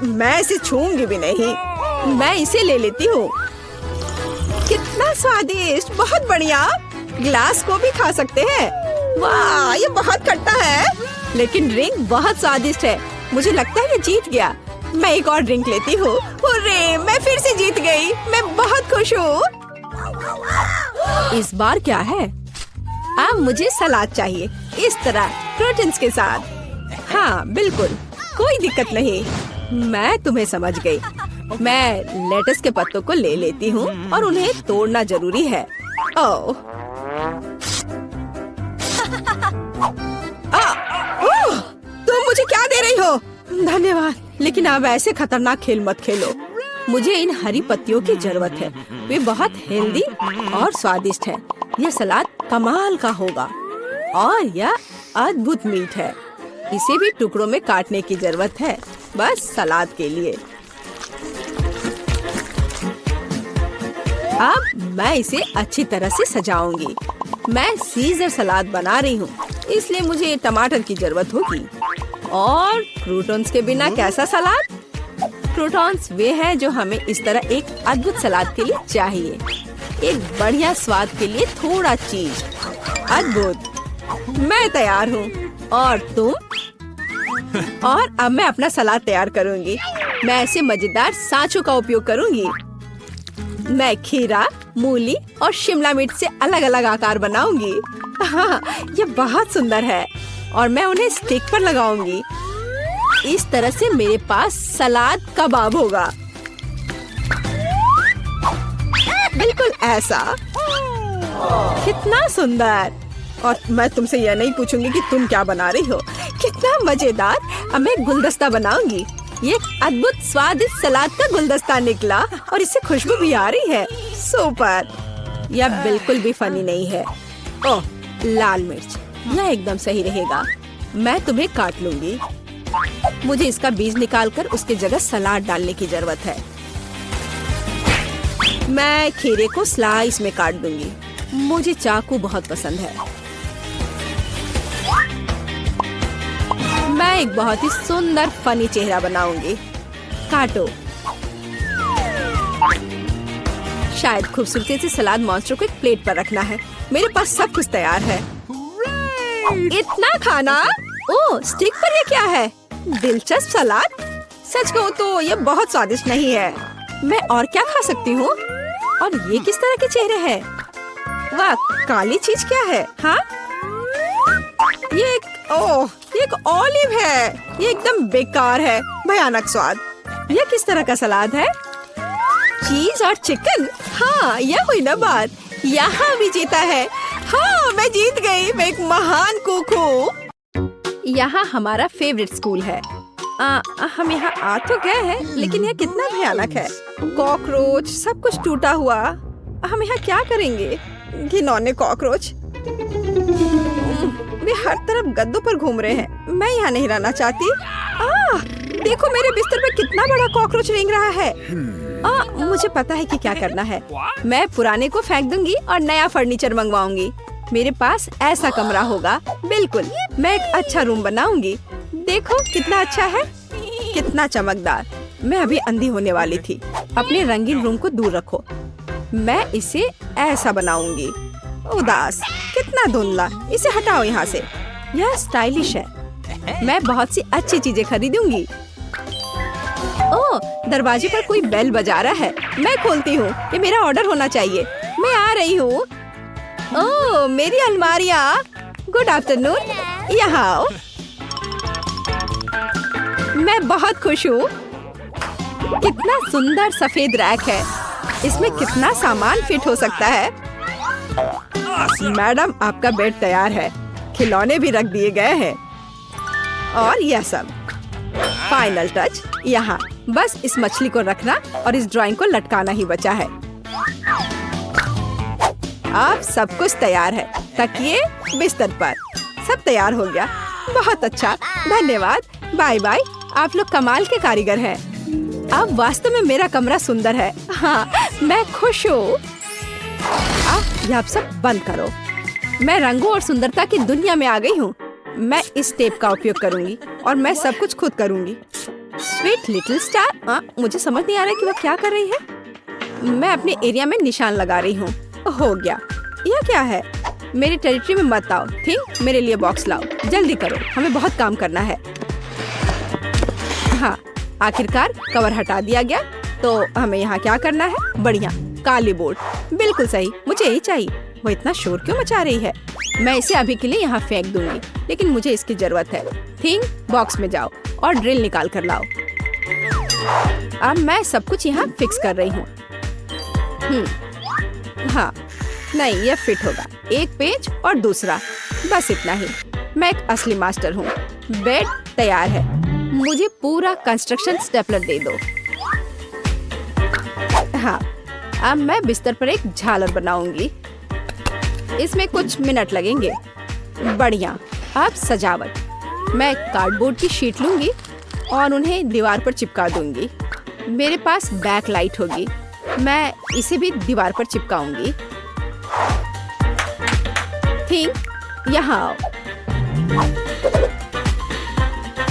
[SPEAKER 1] मैं इसे छूंगी भी नहीं। मैं इसे ले लेती हूँ। कितना स्वादिष्ट, बहुत बढ़िया। ग्लास को भी खा सकते हैं। वाह, ये बहुत खट्टा है, लेकिन ड्रिंक बहुत स्वादिष्ट है। मुझे लगता है ये जीत गया। मैं एक और ड्रिंक लेती हूँ। हुर्रे, मैं फिर से जीत गई। मैं बहुत खुश हूँ। इस बार क्या है? अब मुझे सलाद चाहिए, इस तरह प्रोटीन्स के साथ। हाँ बिल्कुल, कोई दिक्कत नहीं। मैं तुम्हें समझ गई। मैं लेटस के पत्तों को ले लेती हूँ और उन्हें तोड़ना जरूरी है। ओह, तुम मुझे क्या दे रही हो? धन्यवाद, लेकिन अब ऐसे खतरनाक खेल मत खेलो। मुझे इन हरी पत्तियों की जरूरत है। वे बहुत हेल्दी और स्वादिष्ट है। यह सलाद कमाल का होगा और यह अद्भुत मीठ है। इसे भी टुकड़ों में काटने की जरूरत है, बस सलाद के लिए। अब मैं इसे अच्छी तरह से सजाऊंगी। मैं सीजर सलाद बना रही हूँ, इसलिए मुझे टमाटर की जरूरत होगी। और क्रूटॉन्स के बिना कैसा सलाद? क्रूटॉन्स वे हैं जो हमें इस तरह एक अद्भुत सलाद के लिए चाहिए। एक बढ़िया स्वाद के लिए थोड़ा चीज। अद्भुत। मैं तैयार हूँ। और तुम? और अब मैं अपना सलाद तैयार करूँगी। मैं ऐसे मजेदार सांचों का उपयोग करूँगी। मैं खीरा, मूली और शिमला मिर्च से अलग अलग आकार बनाऊंगी। हाँ, ये बहुत सुंदर है और मैं उन्हें स्टिक पर लगाऊंगी। इस तरह से मेरे पास सलाद कबाब होगा, बिल्कुल ऐसा। कितना सुंदर। और मैं तुमसे यह नहीं पूछूंगी कि तुम क्या बना रही हो। कितना मजेदार। अब मैं गुलदस्ता बनाऊंगी। ये एक अद्भुत स्वादिष्ट सलाद का गुलदस्ता निकला और इससे खुशबू भी आ रही है। सुपर। यह बिल्कुल भी फनी नहीं है। ओह, लाल मिर्च, यह एकदम सही रहेगा। मैं तुम्हें काट लूंगी। मुझे इसका बीज निकालकर उसके जगह सलाद डालने की जरूरत है। मैं खीरे को स्लाइस में काट दूंगी। मुझे चाकू बहुत पसंद है। मैं एक बहुत ही सुंदर फनी चेहरा बनाऊंगी। काटो। शायद खूबसूरती से सलाद मॉन्स्टर को एक प्लेट पर रखना है। मेरे पास सब कुछ तैयार है। इतना खाना? ओह, स्टिक पर ये क्या है? दिलचस्प सलाद। सच कहूँ तो ये बहुत स्वादिष्ट नहीं है। मैं और क्या खा सकती हूँ? और ये किस तरह के चेहरे हैं? वाह, काली चीज क्या है? हाँ, ये एक ऑलिव है। ये एकदम बेकार है। भयानक स्वाद। ये किस तरह का सलाद है? चीज और चिकन। हाँ, यह हुई ना बात। यहाँ भी जीता है। हाँ, मैं जीत गई। मैं एक महान कुक हूँ। यहाँ हमारा फेवरेट स्कूल है। हम यहाँ आ तो गए हैं, लेकिन यह कितना भयानक है। कॉकरोच, सब कुछ टूटा हुआ। हम यहाँ क्या करेंगे? घिनौने कॉकरोच। वे हर तरफ गद्दों पर घूम रहे हैं। मैं यहाँ नहीं रहना चाहती। देखो मेरे बिस्तर पे कितना बड़ा कॉकरोच रेंग रहा है। मुझे पता है कि क्या करना है। मैं पुराने को फेंक दूंगी और नया फर्नीचर मंगवाऊंगी। मेरे पास ऐसा कमरा होगा। बिल्कुल, मैं एक अच्छा रूम बनाऊंगी। देखो कितना अच्छा है, कितना चमकदार। मैं अभी अंधी होने वाली थी। अपने रंगीन रूम को दूर रखो। मैं इसे ऐसा बनाऊंगी। उदास, कितना धुंधला। इसे हटाओ यहाँ से। यह स्टाइलिश है। मैं बहुत सी अच्छी चीजें खरीदूंगी। ओह, दरवाजे पर कोई बेल बजा रहा है। मैं खोलती हूँ। ये मेरा ऑर्डर होना चाहिए। मैं आ रही हूँ। ओह, मेरी अलमारियाँ। Good afternoon. यहाँ आओ। मैं बहुत खुश हूँ। कितना सुंदर सफेद रैक है। इसमें कितना सामान फिट हो सकता है। मैडम, आपका बेड तैयार है। खिलौने भी रख दिए गए हैं। और यह सब। फाइनल टच यहाँ। बस इस मछली को रखना और इस ड्राइंग को लटकाना ही बचा है। अब सब कुछ तैयार है। तकिए, बिस्तर पर। सब तैयार हो गया। बहुत अच्छा, धन्यवाद। Bye bye. आप लोग कमाल के कारीगर हैं। अब वास्तव में मेरा कमरा सुंदर है। हाँ, मैं खुश हूँ। अब आप सब बंद करो। मैं रंगों और सुंदरता की दुनिया में आ गई हूँ। मैं इस टेप का उपयोग करूँगी और मैं सब कुछ खुद करूँगी। Sweet little star. मुझे समझ नहीं आ रहा है कि वह क्या कर रही है। मैं अपने एरिया में निशान लगा रही हूँ। हो गया। यह क्या है? मेरी टेरिटरी में मत आओ। थिंक, मेरे लिए बॉक्स लाओ। जल्दी करो, हमें बहुत काम करना है। हाँ, आखिरकार कवर हटा दिया गया। तो हमें यहाँ क्या करना है? बढ़िया, काली बोर्ड। बिल्कुल सही, मुझे यही चाहिए। वो इतना शोर क्यों मचा रही है? मैं इसे अभी के लिए यहाँ फेंक दूंगी, लेकिन मुझे इसकी जरूरत है। थिंक, बॉक्स में जाओ और ड्रिल निकाल कर लाओ। अब मैं सब कुछ यहाँ फिक्स कर रही हूँ। हाँ, नहीं, यह फिट होगा। एक पेज और दूसरा, बस इतना ही। मैं एक असली मास्टर हूँ। बेड तैयार है। मुझे पूरा कंस्ट्रक्शन स्टेपलर दे दो। हाँ, अब मैं बिस्तर पर एक झालर बनाऊंगी। इसमें कुछ मिनट लगेंगे। बढ़िया। अब सजावट। मैं कार्डबोर्ड की शीट लूंगी और उन्हें दीवार पर चिपका दूंगी। मेरे पास बैक लाइट होगी। मैं इसे भी दीवार पर चिपकाऊंगी। थिंक, यहाँ आओ।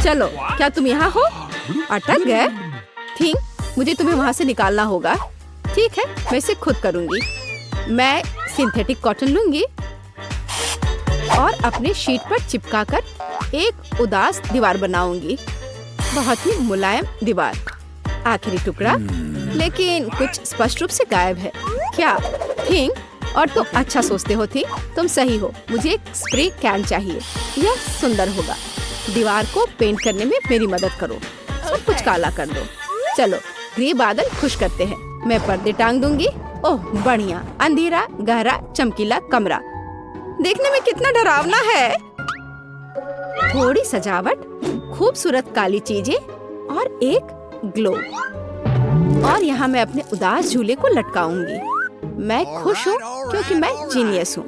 [SPEAKER 1] चलो, क्या तुम यहाँ हो? अटक गए? थिंक, मुझे तुम्हें वहाँ से निकालना होगा। ठीक है, मैं इसे खुद करूँगी। मैं सिंथेटिक कॉटन लूंगी और अपने शीट पर चिपकाकर एक उदास दीवार बनाऊंगी। बहुत ही मुलायम दीवार। आखिरी टुकड़ा। लेकिन कुछ स्पष्ट रूप से गायब है। क्या थिंग? और तुम अच्छा सोचते हो थी। तुम सही हो। मुझे एक स्प्रे कैन चाहिए। यह सुंदर होगा। दीवार को पेंट करने में मेरी मदद करो। सब कुछ काला कर दो। चलो ग्रे बादल खुश करते हैं। मैं पर्दे टांग दूंगी। ओह बढ़िया। अंधेरा गहरा चमकीला कमरा देखने में कितना डरावना है। थोड़ी सजावट, खूबसूरत काली चीजें और एक ग्लोब। और यहाँ मैं अपने उदास झूले को लटकाऊंगी। मैं खुश हूँ क्योंकि मैं जीनियस हूँ।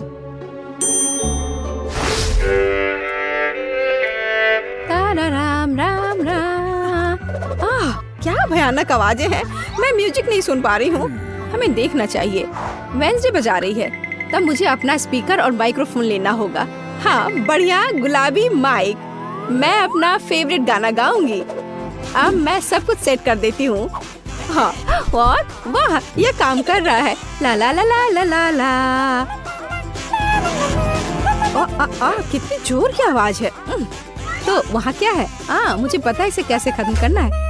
[SPEAKER 1] राम राम राम। क्या भयानक आवाजें हैं। मैं म्यूजिक नहीं सुन पा रही हूँ। हमें देखना चाहिए। वेंसडे बजा रही है। तब मुझे अपना स्पीकर और माइक्रोफोन लेना होगा। हाँ बढ़िया गुलाबी माइक। मैं अपना फेवरेट गाना गाऊंगी। अब मैं सब कुछ सेट कर देती हूँ। हाँ और वाह ये काम कर रहा है। ला ला ला ला ला ला ला। कितनी जोर की आवाज है। तो वहाँ क्या है? मुझे पता है इसे कैसे खत्म करना है।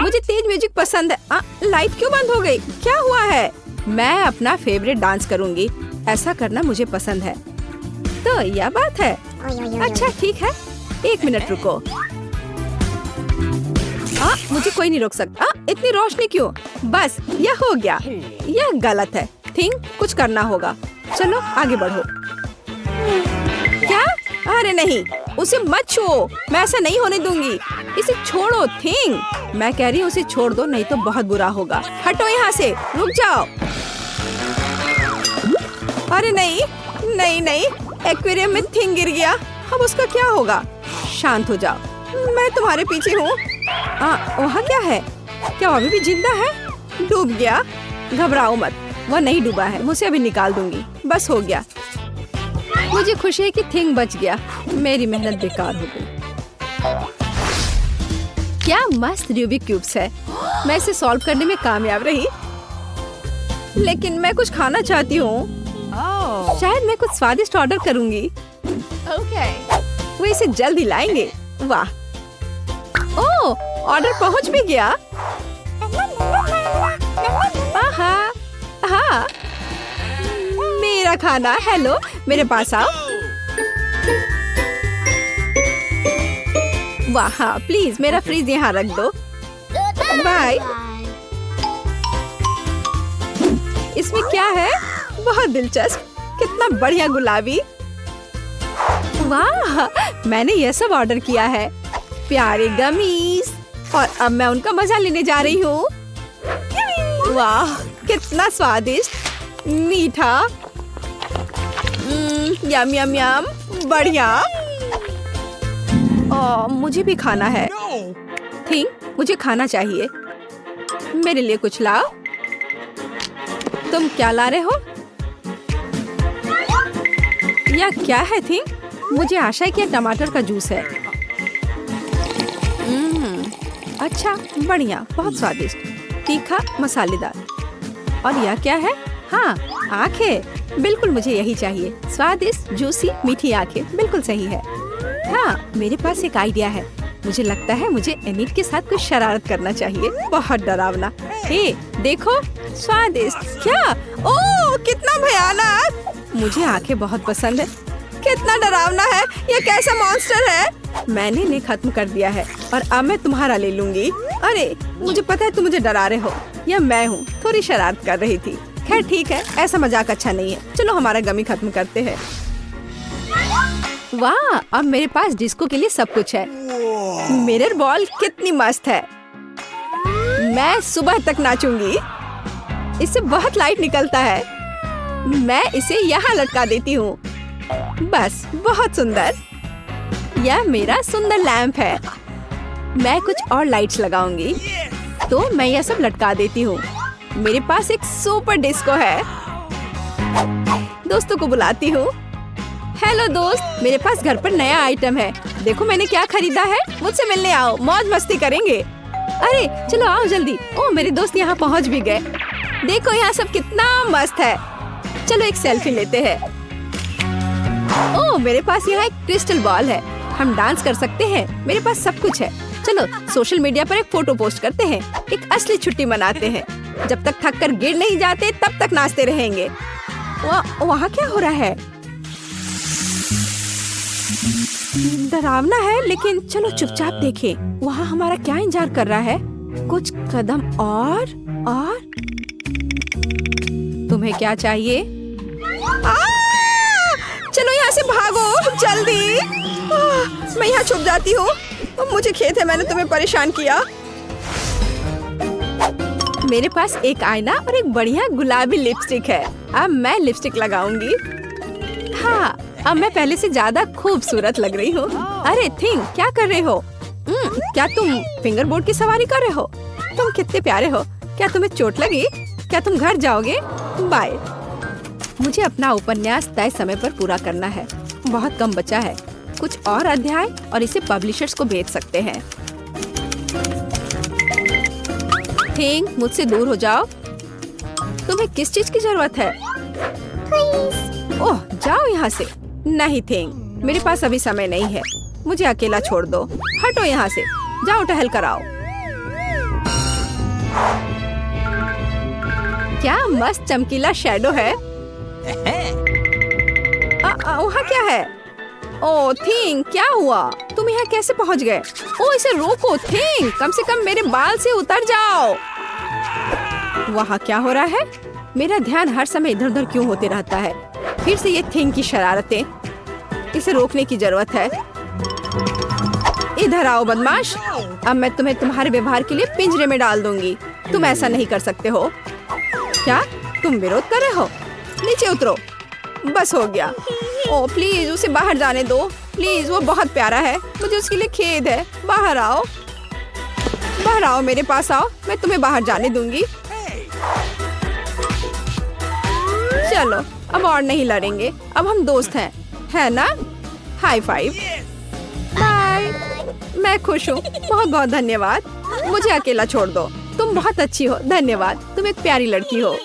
[SPEAKER 1] मुझे तेज म्यूजिक पसंद है। लाइट क्यों बंद हो गई? क्या हुआ है? मैं अपना फेवरेट डांस करूंगी। ऐसा करना मुझे पसंद है। तो यह बात है। अच्छा ठीक है। 1 मिनट रुको। मुझे कोई नहीं रोक सकता। इतनी रोशनी क्यों? बस यह हो गया। यह गलत है। थिंग कुछ करना होगा। चलो आगे बढ़ो। क्या? अरे नहीं उसे मत छुओ। मैं ऐसा नहीं होने दूंगी। इसे छोड़ो थिंग। मैं कह रही हूँ उसे छोड़ दो नहीं तो बहुत बुरा होगा। हटो यहाँ से। रुक जाओ। अरे नहीं नहीं नहीं। एक्वेरियम में थिंग गिर गया। अब उसका क्या होगा? शांत हो जाओ। मैं तुम्हारे पीछे हूँ। वहाँ क्या है? क्या वो अभी भी जिंदा है? डूब गया। घबराओ मत। वो नहीं डूबा है। मुझे अभी निकाल दूंगी। बस हो गया। मुझे खुशी है कि थिंग बच गया। मेरी मेहनत बेकार हो गई। क्या मस्त रूबिक क्यूब्स है। मैं इसे सॉल्व करने में कामयाब रही। लेकिन मैं कुछ खाना चाहती हूँ। शायद मैं कुछ स्वादिष्ट ऑर्डर करूंगी। वो इसे जल्दी लाएंगे। वाह। ओह ऑर्डर पहुंच भी गया। हाँ मेरा खाना। हेलो मेरे पास आओ। वाह हाँ प्लीज मेरा फ्रिज यहाँ रख दो। बाय। इसमें क्या है? बहुत दिलचस्प। कितना बढ़िया गुलाबी। वाह मैंने यह सब ऑर्डर किया है। प्यारे गमीज। और अब मैं उनका मजा लेने जा रही हूँ। वाह कितना स्वादिष्ट मीठा। यम यम यम। बढ़िया। मुझे भी खाना है। थिंग मुझे खाना चाहिए। मेरे लिए कुछ लाओ। तुम क्या ला रहे हो? यह क्या है थिंग? मुझे आशा है कि यह टमाटर का जूस है। अच्छा बढ़िया बहुत स्वादिष्ट तीखा मसालेदार। और यह क्या है? हाँ आंखें। बिल्कुल मुझे यही चाहिए। स्वादिष्ट जूसी मीठी आंखें बिल्कुल सही है। हाँ मेरे पास एक आइडिया है। मुझे लगता है मुझे एनिट के साथ कुछ शरारत करना चाहिए। बहुत डरावना। हे देखो स्वादिष्ट। क्या? ओह कितना भयानक। मुझे आंखें बहुत पसंद है। कितना डरावना है। ये कैसा मॉन्स्टर है? मैंने इन्हें खत्म कर दिया है और अब मैं तुम्हारा ले लूंगी। अरे मुझे पता है तुम मुझे डरा रहे हो। यह मैं हूँ। थोड़ी शरारत कर रही थी। खैर ठीक है। ऐसा मजाक अच्छा नहीं है। चलो हमारा गमी खत्म करते हैं। वाह अब मेरे पास डिस्को के लिए सब कुछ है। मिरर बॉल कितनी मस्त है। मैं सुबह तक नाचूंगी। इससे बहुत लाइट निकलता है। मैं इसे यहाँ लटका देती हूँ। बस बहुत सुंदर। यह मेरा सुंदर लैंप है। मैं कुछ और लाइट्स लगाऊंगी। तो मैं यह सब लटका देती हूँ। मेरे पास एक सुपर डिस्को है। दोस्तों को बुलाती हूँ। हेलो दोस्त मेरे पास घर पर नया आइटम है। देखो मैंने क्या खरीदा है। मुझसे मिलने आओ। मौज मस्ती करेंगे। अरे चलो आओ जल्दी। ओह मेरे दोस्त यहाँ पहुँच भी गए। देखो यहाँ सब कितना मस्त है। चलो एक सेल्फी लेते हैं। ओह मेरे पास यहाँ एक क्रिस्टल बॉल है। हम डांस कर सकते हैं। मेरे पास सब कुछ है। चलो सोशल मीडिया पर एक फोटो पोस्ट करते हैं, एक असली छुट्टी मनाते हैं। जब तक थक कर गिर नहीं जाते तब तक नाचते रहेंगे। वहाँ क्या हो रहा है? डरावना है, लेकिन चलो चुपचाप देखें। वहाँ हमारा क्या इंतजार कर रहा है? कुछ कदम और तुम्हें क्या चाहिए? चलो यहाँ से भागो जल्दी। मैं यहाँ छुप जाती हूँ। मुझे खेद है मैंने तुम्हें परेशान किया। मेरे पास एक आईना और एक बढ़िया गुलाबी लिपस्टिक है। अब मैं लिपस्टिक लगाऊंगी। हाँ, अब मैं पहले से ज्यादा खूबसूरत लग रही हूँ। अरे थिंग, क्या कर रहे हो? क्या तुम फिंगर बोर्ड की सवारी कर रहे हो? तुम कितने प्यारे हो। क्या तुम्हें चोट लगी? क्या तुम घर जाओगे? बाय। मुझे अपना उपन्यास तय समय पर पूरा करना है। बहुत कम बचा है। कुछ और अध्याय और इसे पब्लिशर्स को भेज सकते हैं। थिंग, मुझसे दूर हो जाओ। तुम्हें किस चीज की जरूरत है? ओह, जाओ यहाँ से। नहीं थिंग, मेरे पास अभी समय नहीं है। मुझे अकेला छोड़ दो। हटो यहाँ से। जाओ टहल कर आओ। क्या मस्त चमकीला शैडो है। वहाँ क्या है? ओ थिंग, क्या हुआ? तुम यहाँ कैसे पहुँच गए? ओ, इसे रोको थिंग, कम से कम मेरे बाल से उतर जाओ। वहाँ क्या हो रहा है? मेरा ध्यान हर समय इधर उधर क्यों होते रहता है? फिर से ये थिंग की शरारतें। इसे रोकने की जरूरत है। इधर आओ बदमाश। अब मैं तुम्हें तुम्हारे व्यवहार के लिए पिंजरे में डाल दूंगी। तुम ऐसा नहीं कर सकते हो। क्या तुम विरोध कर रहे हो? नीचे उतरो। बस हो गया। ओ प्लीज, उसे बाहर जाने दो प्लीज। वो बहुत प्यारा है। मुझे उसके लिए खेद है। बाहर आओ, बाहर आओ, मेरे पास आओ। मैं तुम्हें बाहर जाने दूंगी। चलो, अब और नहीं लड़ेंगे। अब हम दोस्त हैं, है ना? High five. बाय। मैं खुश हूँ। बहुत बहुत धन्यवाद। मुझे अकेला छोड़ दो। तुम बहुत अच्छी हो। धन्यवाद। तुम एक प्यारी लड़की हो।